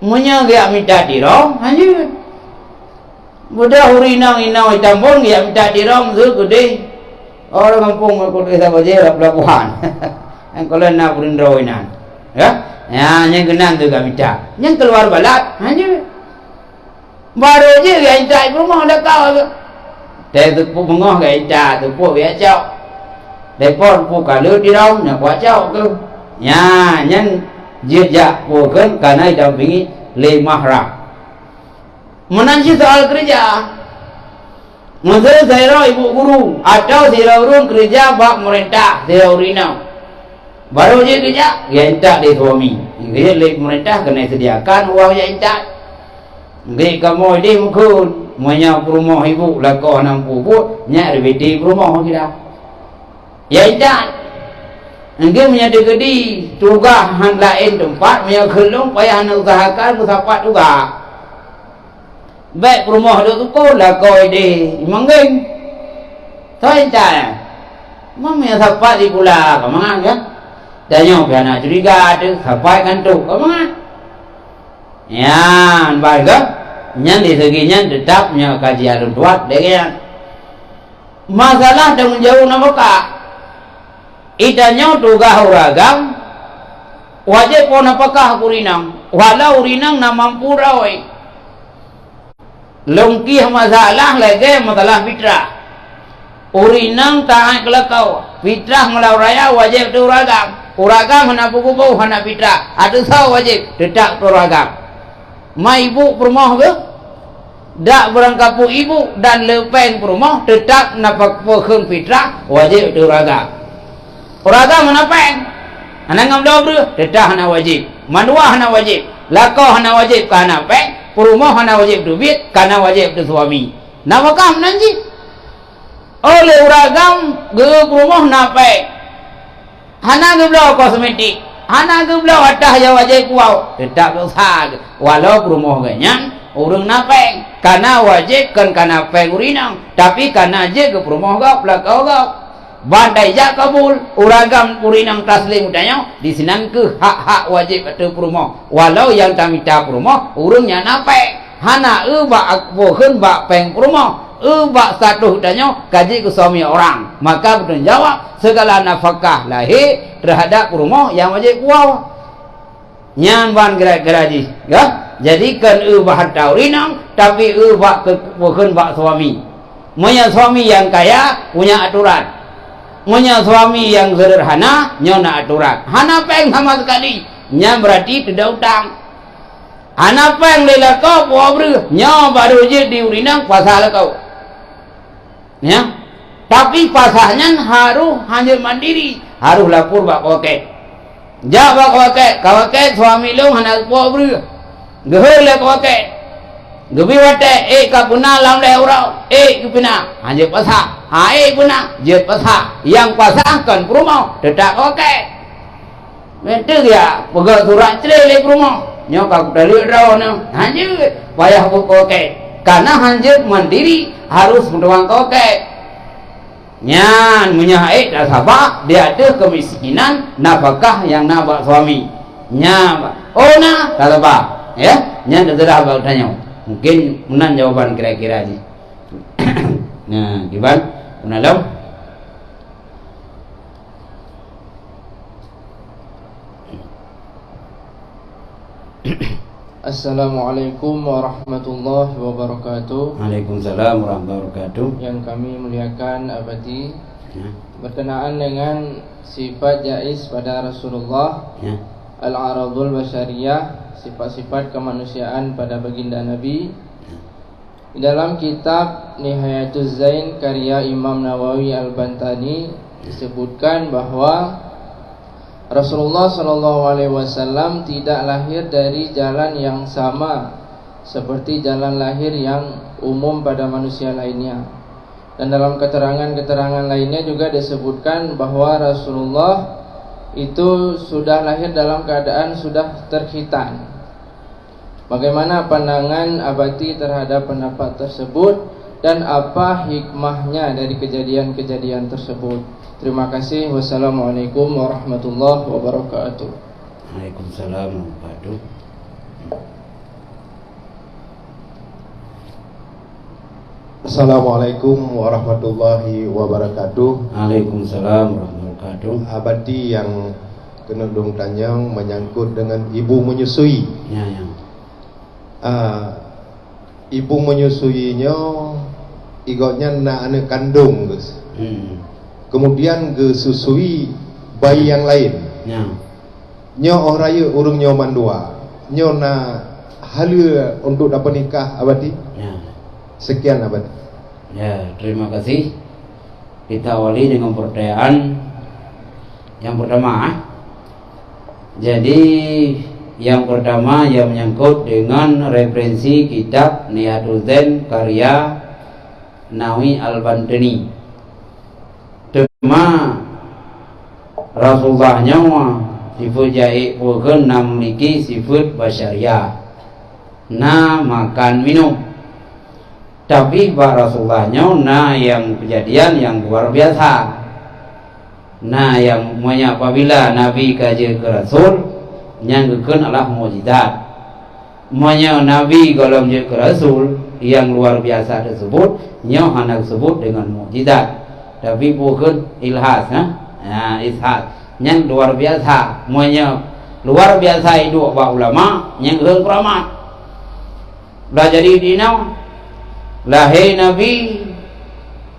Speaker 1: Maunya dia minta dirong, hanya. Mudah urinang inau itambon dia minta dirong tu gede. Orang kampung aku kita baca pelabuhan. Yang kalau nak berendau inan, ya, yang kenal tu kami dah. Yang keluar balat, hanya baru je kita cai rumah dah kau. Tapi tu pun mengah kita tu pun biasa. Depon pun kalau di dalam nak buat jauh tu. Ya, yang jejak bukan kerana dampingi le mahram. Menanti soal kerja. Masa saya ibu guru atau saya urung kerja bak merintah saya urinau. Baru je kerja, ya entak dia suami. Dia lek merintah kena sediakan uang yang entak. Dia kamu dia mukun, punya rumah ibu lakau 60 put, nyak rebeti rumah kita. Ya entak. Engke punya degedi tugas han lain tempat, punya kelung payah nak usahakan musapat juga. Baik rumah dia tu pun lah kau ide manggeng. Tahu tak? Mama yang sapat di pula kemangan kan? Tanya piana curiga tu sapat kan tu kemangan. Ya, baik kan? Nyan di seginya tetapnya kajian tuat dengan masalah tanggung jawab nama kak. Idanya tugas uragam wajib pun apakah kurinang walau rinang na mampu rawai longkih masalah lagi masalah fitrah urinang taat kelakau fitrah melau raya wajib tu uragam hana buku hana fitrah ada sah wajib dedak tu uragam ma ibu perumah ke dak berangkapu ibu dan lepeng perumah dedak napak pokon fitrah wajib tu uragam hana peng hana ngamdau bru dedak hana wajib manua hana wajib lakau hana wajib kana peng perumah hana wajib duit kana wajib tu suami namakah menanji oleh uragam ge perumah napai hana ge belau kosmetik hana ge belau atah ya wajib kuau tidak dosa walau perumah ge nyang urang napai kana wajib kan kana peng urinang tapi kana je ge perumah gau pelakau gau bandai ja kabul uragam urinang taslim utanya disinang ke hak-hak wajib atau perumah walau yang tamita perumah urangnya napai hana ba bokeun ba peng perumah bak satu tanya gaji ke suami orang maka bertanggung jawab segala nafkah lahir terhadap rumah yang wajib kuau nyan ban gerak-gerak ya jadikan harta urinang tapi bak bukan bak suami punya suami yang kaya punya aturan punya suami yang sederhana nyona aturan hana peng sama sekali nya berarti tidak utang hana peng lela kau buabru nya baru je di urinang pasal kau ya tapi pasahnya harus hanya mandiri harus lapor bak koket jawab koket kawake suami lu hana pobru gehol le koket gebi wate kapuna lam le urau kupina hanya pasah puna je pasah yang pasahkan perumah dedak koket betul ya pegang surat cerai le perumah nyokak dari rau hanya payah koket karena hanya mandiri harus mendoang koket nyan menyahai dah sabak dia ada kemiskinan nafkah yang nabak suami nya ona dah sabak ya nyan dah abang tanya mungkin menan jawaban kira-kira ni nah gimana menalam
Speaker 5: Assalamualaikum warahmatullahi wabarakatuh.
Speaker 1: Waalaikumsalam warahmatullahi wabarakatuh.
Speaker 5: Yang kami muliakan abadi ya. Berkenaan dengan sifat jais pada Rasulullah ya. Al-aradul basyariyah, sifat-sifat kemanusiaan pada baginda Nabi ya. Di dalam kitab Nihayatuz Zain karya Imam Nawawi Al-Bantani disebutkan bahwa Rasulullah SAW tidak lahir dari jalan yang sama seperti jalan lahir yang umum pada manusia lainnya. Dan dalam keterangan-keterangan lainnya juga disebutkan bahwa Rasulullah itu sudah lahir dalam keadaan sudah terkhitan. Bagaimana pandangan abadi terhadap pendapat tersebut dan apa hikmahnya dari kejadian-kejadian tersebut? Terima kasih. Wassalamualaikum warahmatullahi wabarakatuh.
Speaker 1: Waalaikumsalam warahmatullahi wabarakatuh.
Speaker 6: Assalamualaikum warahmatullahi wabarakatuh.
Speaker 1: Waalaikumsalam warahmatullahi wabarakatuh.
Speaker 6: Abadi yang kena dong tanyang menyangkut dengan ibu menyusui.
Speaker 1: Ya.
Speaker 6: Ibu menyusuinya igotnya nak anak kandung guys. Kemudian ke susui bayi yang lain.
Speaker 1: Ya.
Speaker 6: Nyo oraya urung nyo mandua. Nyo na halu untuk dapat nikah abadi.
Speaker 1: Ya.
Speaker 6: Sekian abadi.
Speaker 1: Ya, terima kasih. Kita awali dengan pertanyaan yang pertama. Jadi yang pertama yang menyangkut dengan referensi kitab Nihayatuz Zain karya Nawawi Al-Bantani. Ma Rasulullah nyawa sifat jahit bukan memiliki sifat basyariah na makan minum tapi Rasulullah nyawa na yang kejadian yang luar biasa na yang semuanya apabila Nabi kaji ke Rasul yang bukan adalah mukjizat semuanya Nabi kalau ke Rasul yang luar biasa tersebut nyawa hendak sebut dengan mukjizat tapi bukan ilhas ishas yang luar biasa semuanya luar biasa hidup ba ulama yang hang keramat lah jadi dinau lahir Nabi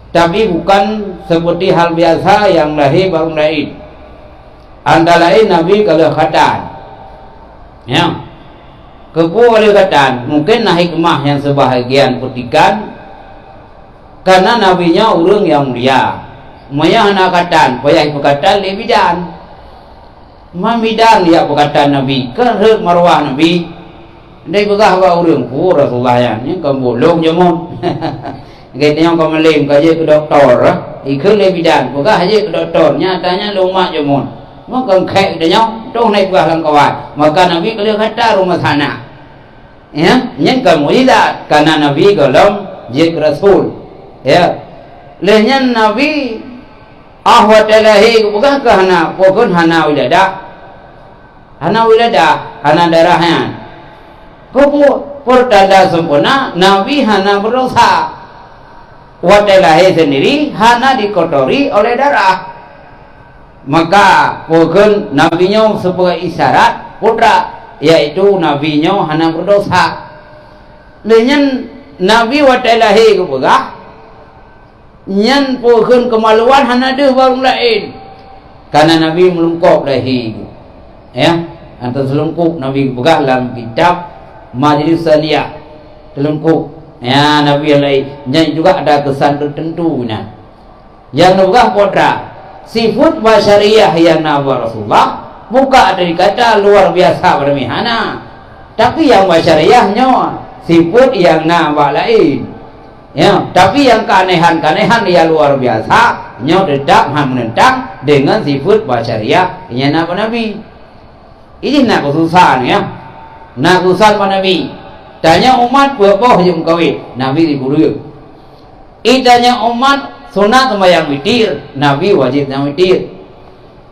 Speaker 1: tapi bukan seperti hal biasa yang lahir baru lain. Anda lain Nabi kalau khatan ya kepu oleh khatan mungkin hikmah yang sebahagian petikan karena nabinya orang yang mulia maya anak khatan payah berkatan lebih dan mamidan dia berkatan Nabi kerek marwah Nabi đây begah ba orang ku Rasulullah ya ni kambulung jamun Gaya yang kau melim kaje ke doktor ikut lebih dan begah aja ke doktor nyatanya lumak jamun maka kek dah nyau tu naik begah lang kawan maka Nabi kalau kata rumah sana ya nyen ka mukjizat karena Nabi golong jik Rasul ya lenyen Nabi ahwatalahi begah ke hana pokon hana wiladah hana darahnya kupu pertanda sempurna Nabi hana berdosa wadalahi sendiri hana dikotori oleh darah maka pokon nabinya sebagai isyarat putra yaitu nabinya hana berdosa dengan Nabi wadalahi kepegah nyan pokon kemaluan hana deh baru lain karena Nabi melungkop lahi ya antara selungkup Nabi kepegah dalam kitab Majlis Saliyah telungkup ya Nabi yang lain yang juga ada kesan tertentu yang nubah potra sifat basyariyah yang Nabi Rasulullah buka dari kata luar biasa bermihana tapi yang basyariyahnya sifat yang Nabi lain ya tapi yang keanehan-keanehan yang luar biasa nya tetap menentang dengan sifat basyariyah yang Nabi ini nak kesusahan ya nak urusan Nabi tanya umat berapa yang kawin Nabi diburu tanya umat sunat sembahyang witir Nabi wajib yang witir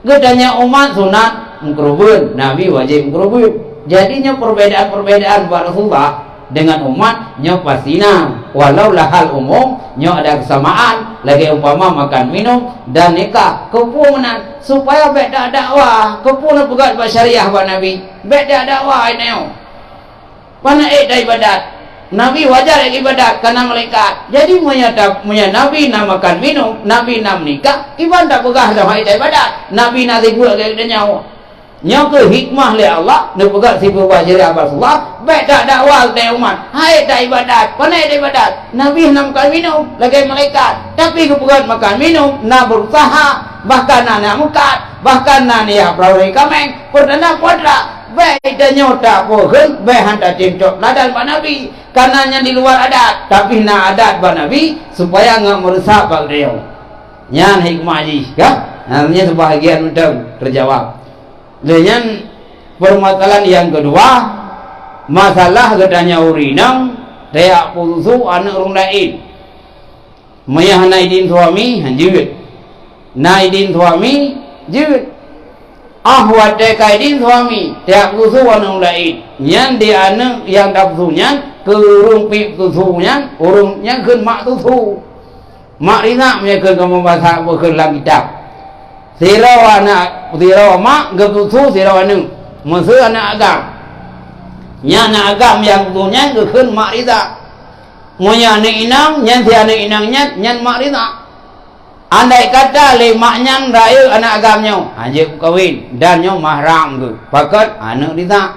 Speaker 1: tanya umat sunat mengkerubun Nabi wajib mengkerubun jadinya perbedaan-perbedaan Rasulullah dengan umatnya pastinya walau lah hal umum nya ada kesamaan lagi umpama makan minum dan nikah kepunan supaya beda dakwah kepunan pegat basyariah ba Nabi beda dakwah ini mana dari ibadat Nabi wajar ibadat karena malaikat jadi punya Nabi nak makan minum Nabi nak menikah ibadah pegah sama ibadat Nabi nak ribut ke nyawa nya ke hikmah le Allah nak pegat sifat basyariah Rasulullah beda dakwah dari umat hai dari ibadat mana dari ibadat Nabi nak makan minum lagi malaikat tapi kepegat makan minum nak berusaha bahkan nak mukat bahkan nak ya perawai kameng perdana kuadra baik dan nyota pohon baik hantar cincok ladan Pak Nabi karenanya di luar adat tapi nak adat Pak Nabi supaya enggak merusak Pak dia nyan hikmah ji ya namanya sebahagian betul terjawab dengan permasalahan yang kedua masalah katanya urinang reak pusu anak orang lain mayah naidin suami hanjut naidin suami jut ahwat dekaidin suami tiap kusu wanung lain yang di anak yang dapsunya kerung pip tusunya urungnya ke mak tusu mak rina mereka kamu bahasa bukan lagi kitab sirau anak sirau mak getusu sirau anak musuh anak agam nya anak agam yang tusunya ke mak rina monya anak inang yang si anak inangnya nyan mak rina andai kata lemaknya raya anak agamnya hajib kawin dan nyo mahram tu pakat anak rita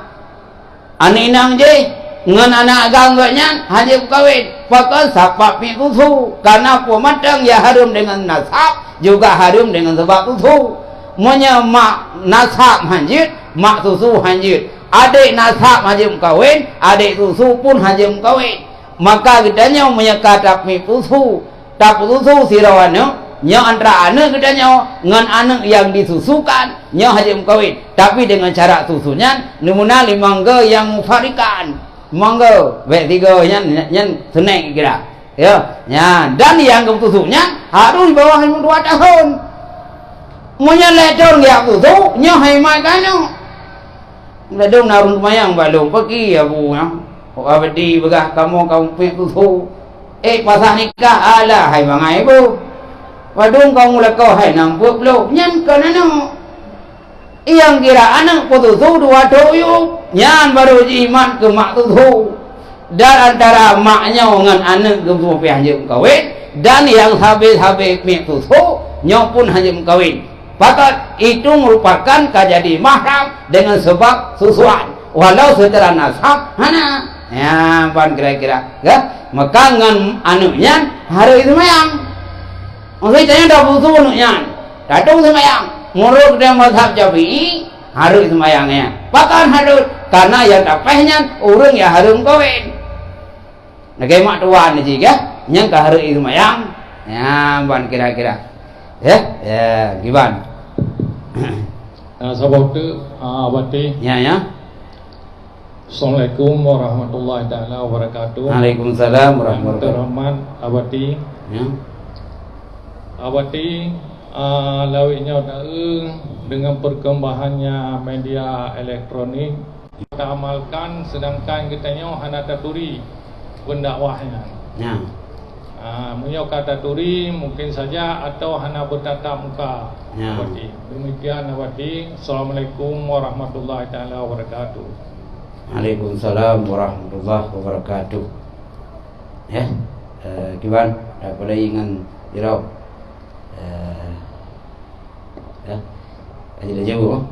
Speaker 1: anak inang je ngan anak agamanya hajib kawin pakat sapak pitusu karena pematang ya harum dengan nasab juga harum dengan sebab tusu monya mak nasab hanjit mak susu hanjit adik nasab hajib kawin adik susu pun hajib kawin maka kitanya menyekat tapi tusu tak tusu sirawana nya antara anak katanya ngan anak yang disusukan nya hajim kawin tapi dengan cara susunya numuna limangga yang mufarikan mangga baik tiga nyan seneng kira ya nya dan yang kesusunya harus bawah 2 tahun munya ledong ya susu nya hai makanya ledong narun mayang balung pergi ya bu ya abadi begah kamu pi susu pasal nikah ala hai bangai bu wadung kau mulai kau hai nang buat belum nyan kena no Yang kira anak putusu dua doyuk, nyan baru iman ke mak tutu. Dan antara maknya dengan anak gemuk hanya kawin, dan yang habis-habis mak tutu, nyok pun hanya kawin. Maka itu merupakan kejadi mahram dengan sebab susuan. Walau secara nasab, hana. Ya, pan kira-kira, ya. Maka dengan anaknya hari itu mayang. Maksudnya tanya dah putusu anaknya, datung semayang. Muruk dia mazhab Syafi'i harus semayangnya. Bahkan harus karena yang dapatnya orang yang harus kawin. Nagai mak tuan ni juga, yang harus semayang. Ya, ban kira-kira. Ya, gimana?
Speaker 7: Sebab tu, abadi.
Speaker 1: Ya.
Speaker 7: Assalamualaikum warahmatullahi taala wabarakatuh.
Speaker 1: Waalaikumsalam warahmatullahi wabarakatuh.
Speaker 7: Rahman abadi.
Speaker 1: Ya.
Speaker 7: Abadi. Lawiknya dengan perkembangannya media elektronik kita amalkan, sedangkan kitanya hana taturi pendakwahnya.
Speaker 1: Ya.
Speaker 7: Munyo kata turi mungkin saja atau hana bertatap muka.
Speaker 1: Ya.
Speaker 7: Abadi. Demikian abadi. Assalamualaikum warahmatullahi taala wabarakatuh.
Speaker 1: Waalaikumsalam warahmatullahi wabarakatuh. Ya. Gimana? Tak boleh ingat dirau. Ya, dia jawab.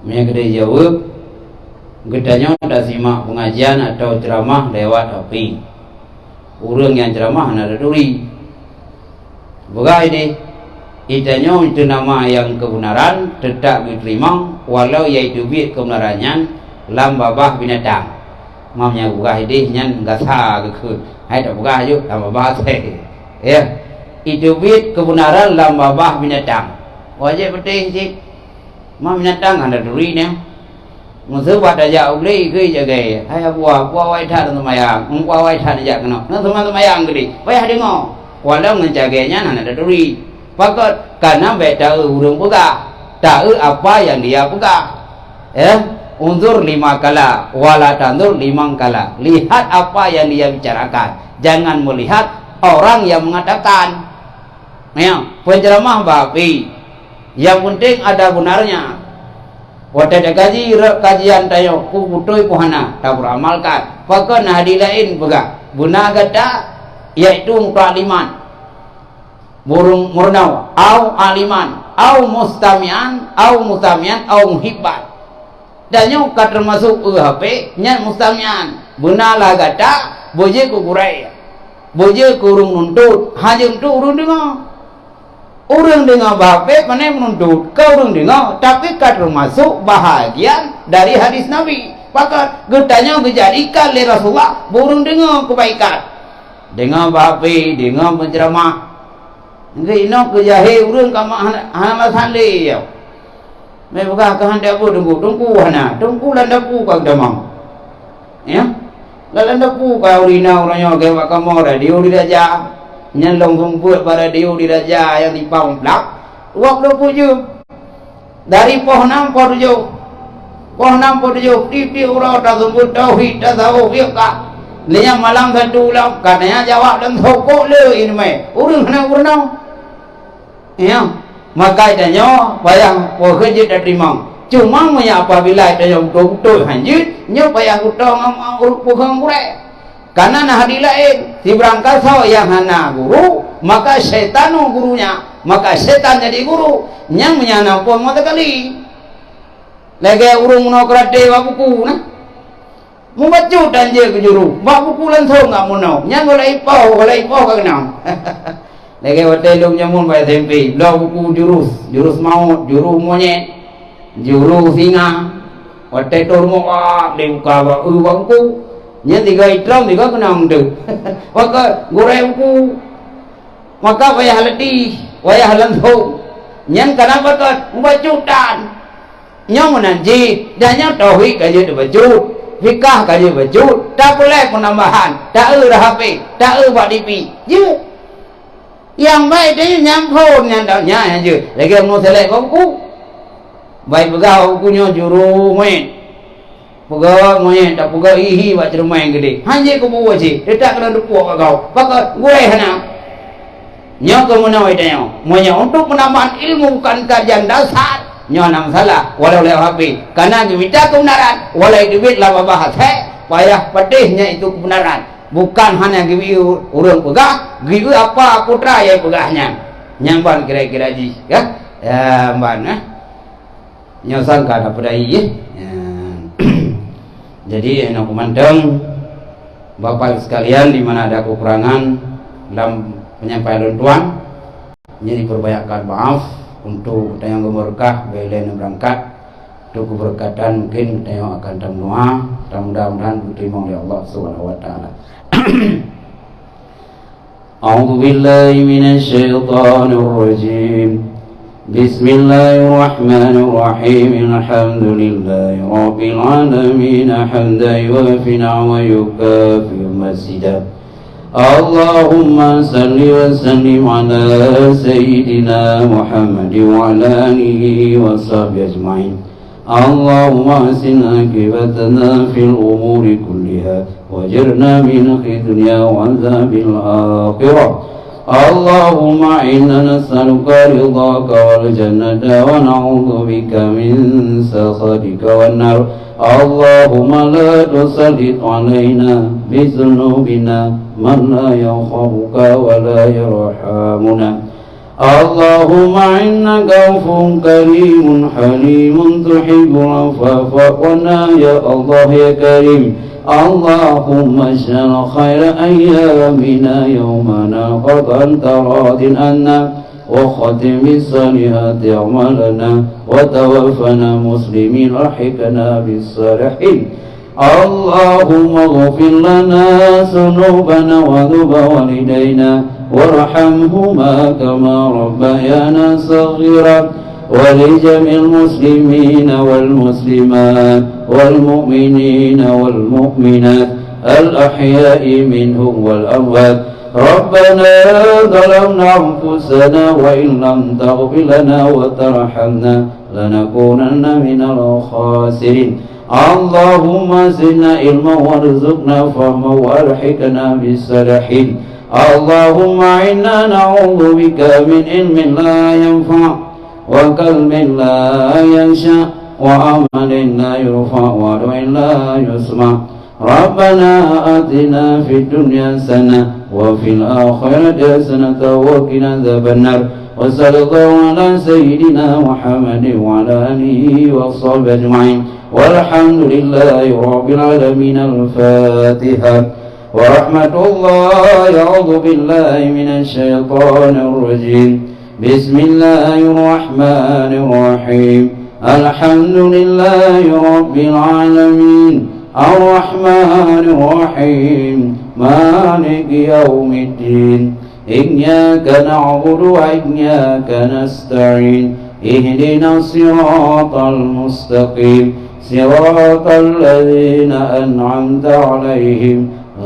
Speaker 1: Mereka dia jawab. Gedanya dah simak pengajian atau ceramah lewat HP. Orang yang ceramah ada duri. Bukan ini. Itanya itu nama yang kebenaran tetap diterima walau iaitu bit kebenarannya lam babah binatang. Mamnya bukan ini nyan gasa ke. Hai tak bukan aja lam babah teh. Ya. Itu bit kebenaran lam babah binatang. Wajib penting sih. Mam binatang ada duri ni. Musuh pada jauh lagi ke jaga. Hai buah wai thar semayang. Buah wai thar jak kena. Nak semayang gede. Payah dengar. Walau menjaganya ada duri. Pakat karena beda urung buka. Tahu apa yang dia buka. Unzur 5 kala, wala tandur 5 kala. Lihat apa yang dia bicarakan. Jangan melihat orang yang mengatakan. Ya, penceramah babi. Yang penting ada benarnya. Wata kaji kajian tayo ku putoi puhana tak beramalkan. Pakat hadi lain buka. Benar kata yaitu mukraliman. Burung murnau, au aliman, au mustamian, au muhibban. Dan yang termasuk HP nya mustamian. Benalah kata boje ku kurai. Boje kurung nuntut, hajeng tu urung dengar. Urung dengar HP mana menuntut, kau urung dengar, tapi termasuk bahagian dari hadis Nabi. Pakat getanya dijadikan oleh Rasulullah, burung dengar kebaikan. Dengar HP, dengar penceramah. Ngai nok ke jahe urang ka hana masale ya. Me buka ka handa bu tunggu landaku ka damang. Ya. Landaku ka urina orangnya ke wakamo radio di raja. Nyalong kumpul pada radio di raja yang di Pamplak. Waktu puju. Dari pohonam porjo. Pohonam porjo tipi urang ta sembut tauhid ta tahu ka. Linya malam satu ulang katanya jawab dan sokok le ini mai. Urang kena urnau. Ya, maka itanya payah kerja tak terima. Cuma punya apabila itanya betul-betul hanjut, nya payah hutang urut pugang kurek. Karena nah hadi lain, si berangkat yang hana guru, maka setan gurunya, maka setan jadi guru. Yang menyana pun mata kali. Lagi urung no kerate buku nah. Membaca dan je ke juru. Bab buku langsung enggak mono. Yang golai pau ka kenam. Lagi waktu lu nyamun pada SMP, lo buku jurus maut, jurus monyet, jurus singa. Waktu itu rumah dibuka buku, nya 3 Islam 3 kena mende. Maka goreng buku, maka payah letih, payah langsung. Yang kenapa tu membacutan, yang menanji, dan yang tauhid kaji dibacut, fikah kaji bacut, tak boleh penambahan, tak HP, tak badipi, je. Yang baik dia nyampun yang daknya aja. Lagi mau selek buku. Baik pegawai bukunya juru main. Pegawai main tak pegawai ihi buat cermain gede. Hanya ku buat je. Dia tak kena dupuk kau. Pakai gue hana. Nyo kemunawai dayo. Monya untuk menambahkan ilmu bukan kajian dasar. Nyo nang salah walau lewat HP. Karena diminta kebenaran, walau duit lah bahas. Payah pedihnya itu kebenaran. Bukan hanya giu urang pegah, giu apa putra yang pegahnya. Nyamban kira-kira ji, ya? Ya, mban Nyo sangka ada pedai ya. Jadi enak kumandang Bapak sekalian, di mana ada kekurangan dalam penyampaian tuan, jadi perbanyakkan maaf untuk yang berkah belain berangkat untuk keberkatan mungkin yang akan doa mudah-mudahan diterima oleh Allah Subhanahu wa taala. A'udzu billahi minasy syaithanir rajim. Bismillahirrahmanirrahim. Alhamdulillahi rabbil alamin hamdan yuwafi wa yukafi masjidah. Allahumma salli wa sallim ala sayyidina Muhammad wa ala alihi wa sahbihi ajma'in. Allahumma asinna akibatana fil umuri kulliha wajirna min khidnya wa azabil akhirah. Allahumma inna nas'aluka ridhaka wal jannata wa na'udzu bika min sakhatika wan nar. Allahumma la tusallit alaina bi dhunubina man la yakhafuka wa la yarhamuna. Allahumma innaka afuwwun karimun halimun tuhibbul afwa fa'na ya Allah ya karim. Allahumma ij'al khaira ayyamina yawma nalqaka anta radin anna wa khatim bis-salihati a'malana wa tawaffana muslimin alhiqna bis-salihin. Allahumma ighfir lana dhunubana wa dhunuba walidayna warhamhuma kama rabbayana saghira. ولجميع المسلمين والمسلمات والمؤمنين والمؤمنات الأحياء منهم والأموات. ربنا ظلمنا أنفسنا وإن لم تغفر لنا وترحمنا لنكونن من الخاسرين. اللهم زدنا علما وارزقنا فهما وألحقنا بالصالحين. اللهم إنا نعوذ بك من علم لا ينفع وقلب لا ينشأ وعمل لا يرفع ودعاء لا يسمع. ربنا آتنا في الدنيا حسنة وفي الآخرة حسنة وقنا عذاب النار. وصلى الله على سيدنا محمد وعلى آله وصحبه أجمعين والحمد لله رب العالمين. الفاتحة. ورحمة الله. أعوذ بالله من الشيطان الرجيم. بسم الله الرحمن الرحيم. الحمد لله رب العالمين الرحمن الرحيم مالك يوم الدين. إياك نعبد وإياك نستعين. اهدنا الصراط المستقيم صراط الذين أنعمت عليهم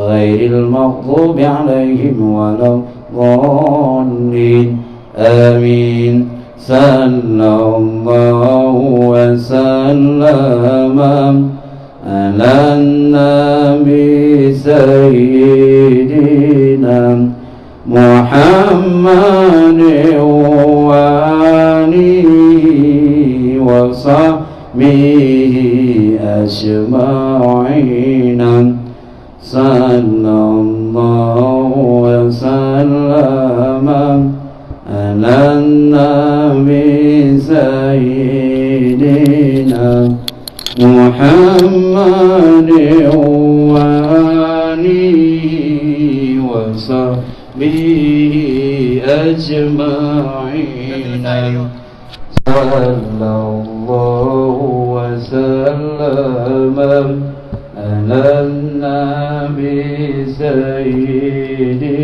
Speaker 1: غير المغضوب عليهم ولا الضالين. آمين. صلى الله وسلم على النبي سيدنا محمد وآله وصحبه أجمعين. صلى الله وسلم على النبي سيدنا محمد وآله وصحبه أجمعين. صلى الله وسلم على النبي سيدنا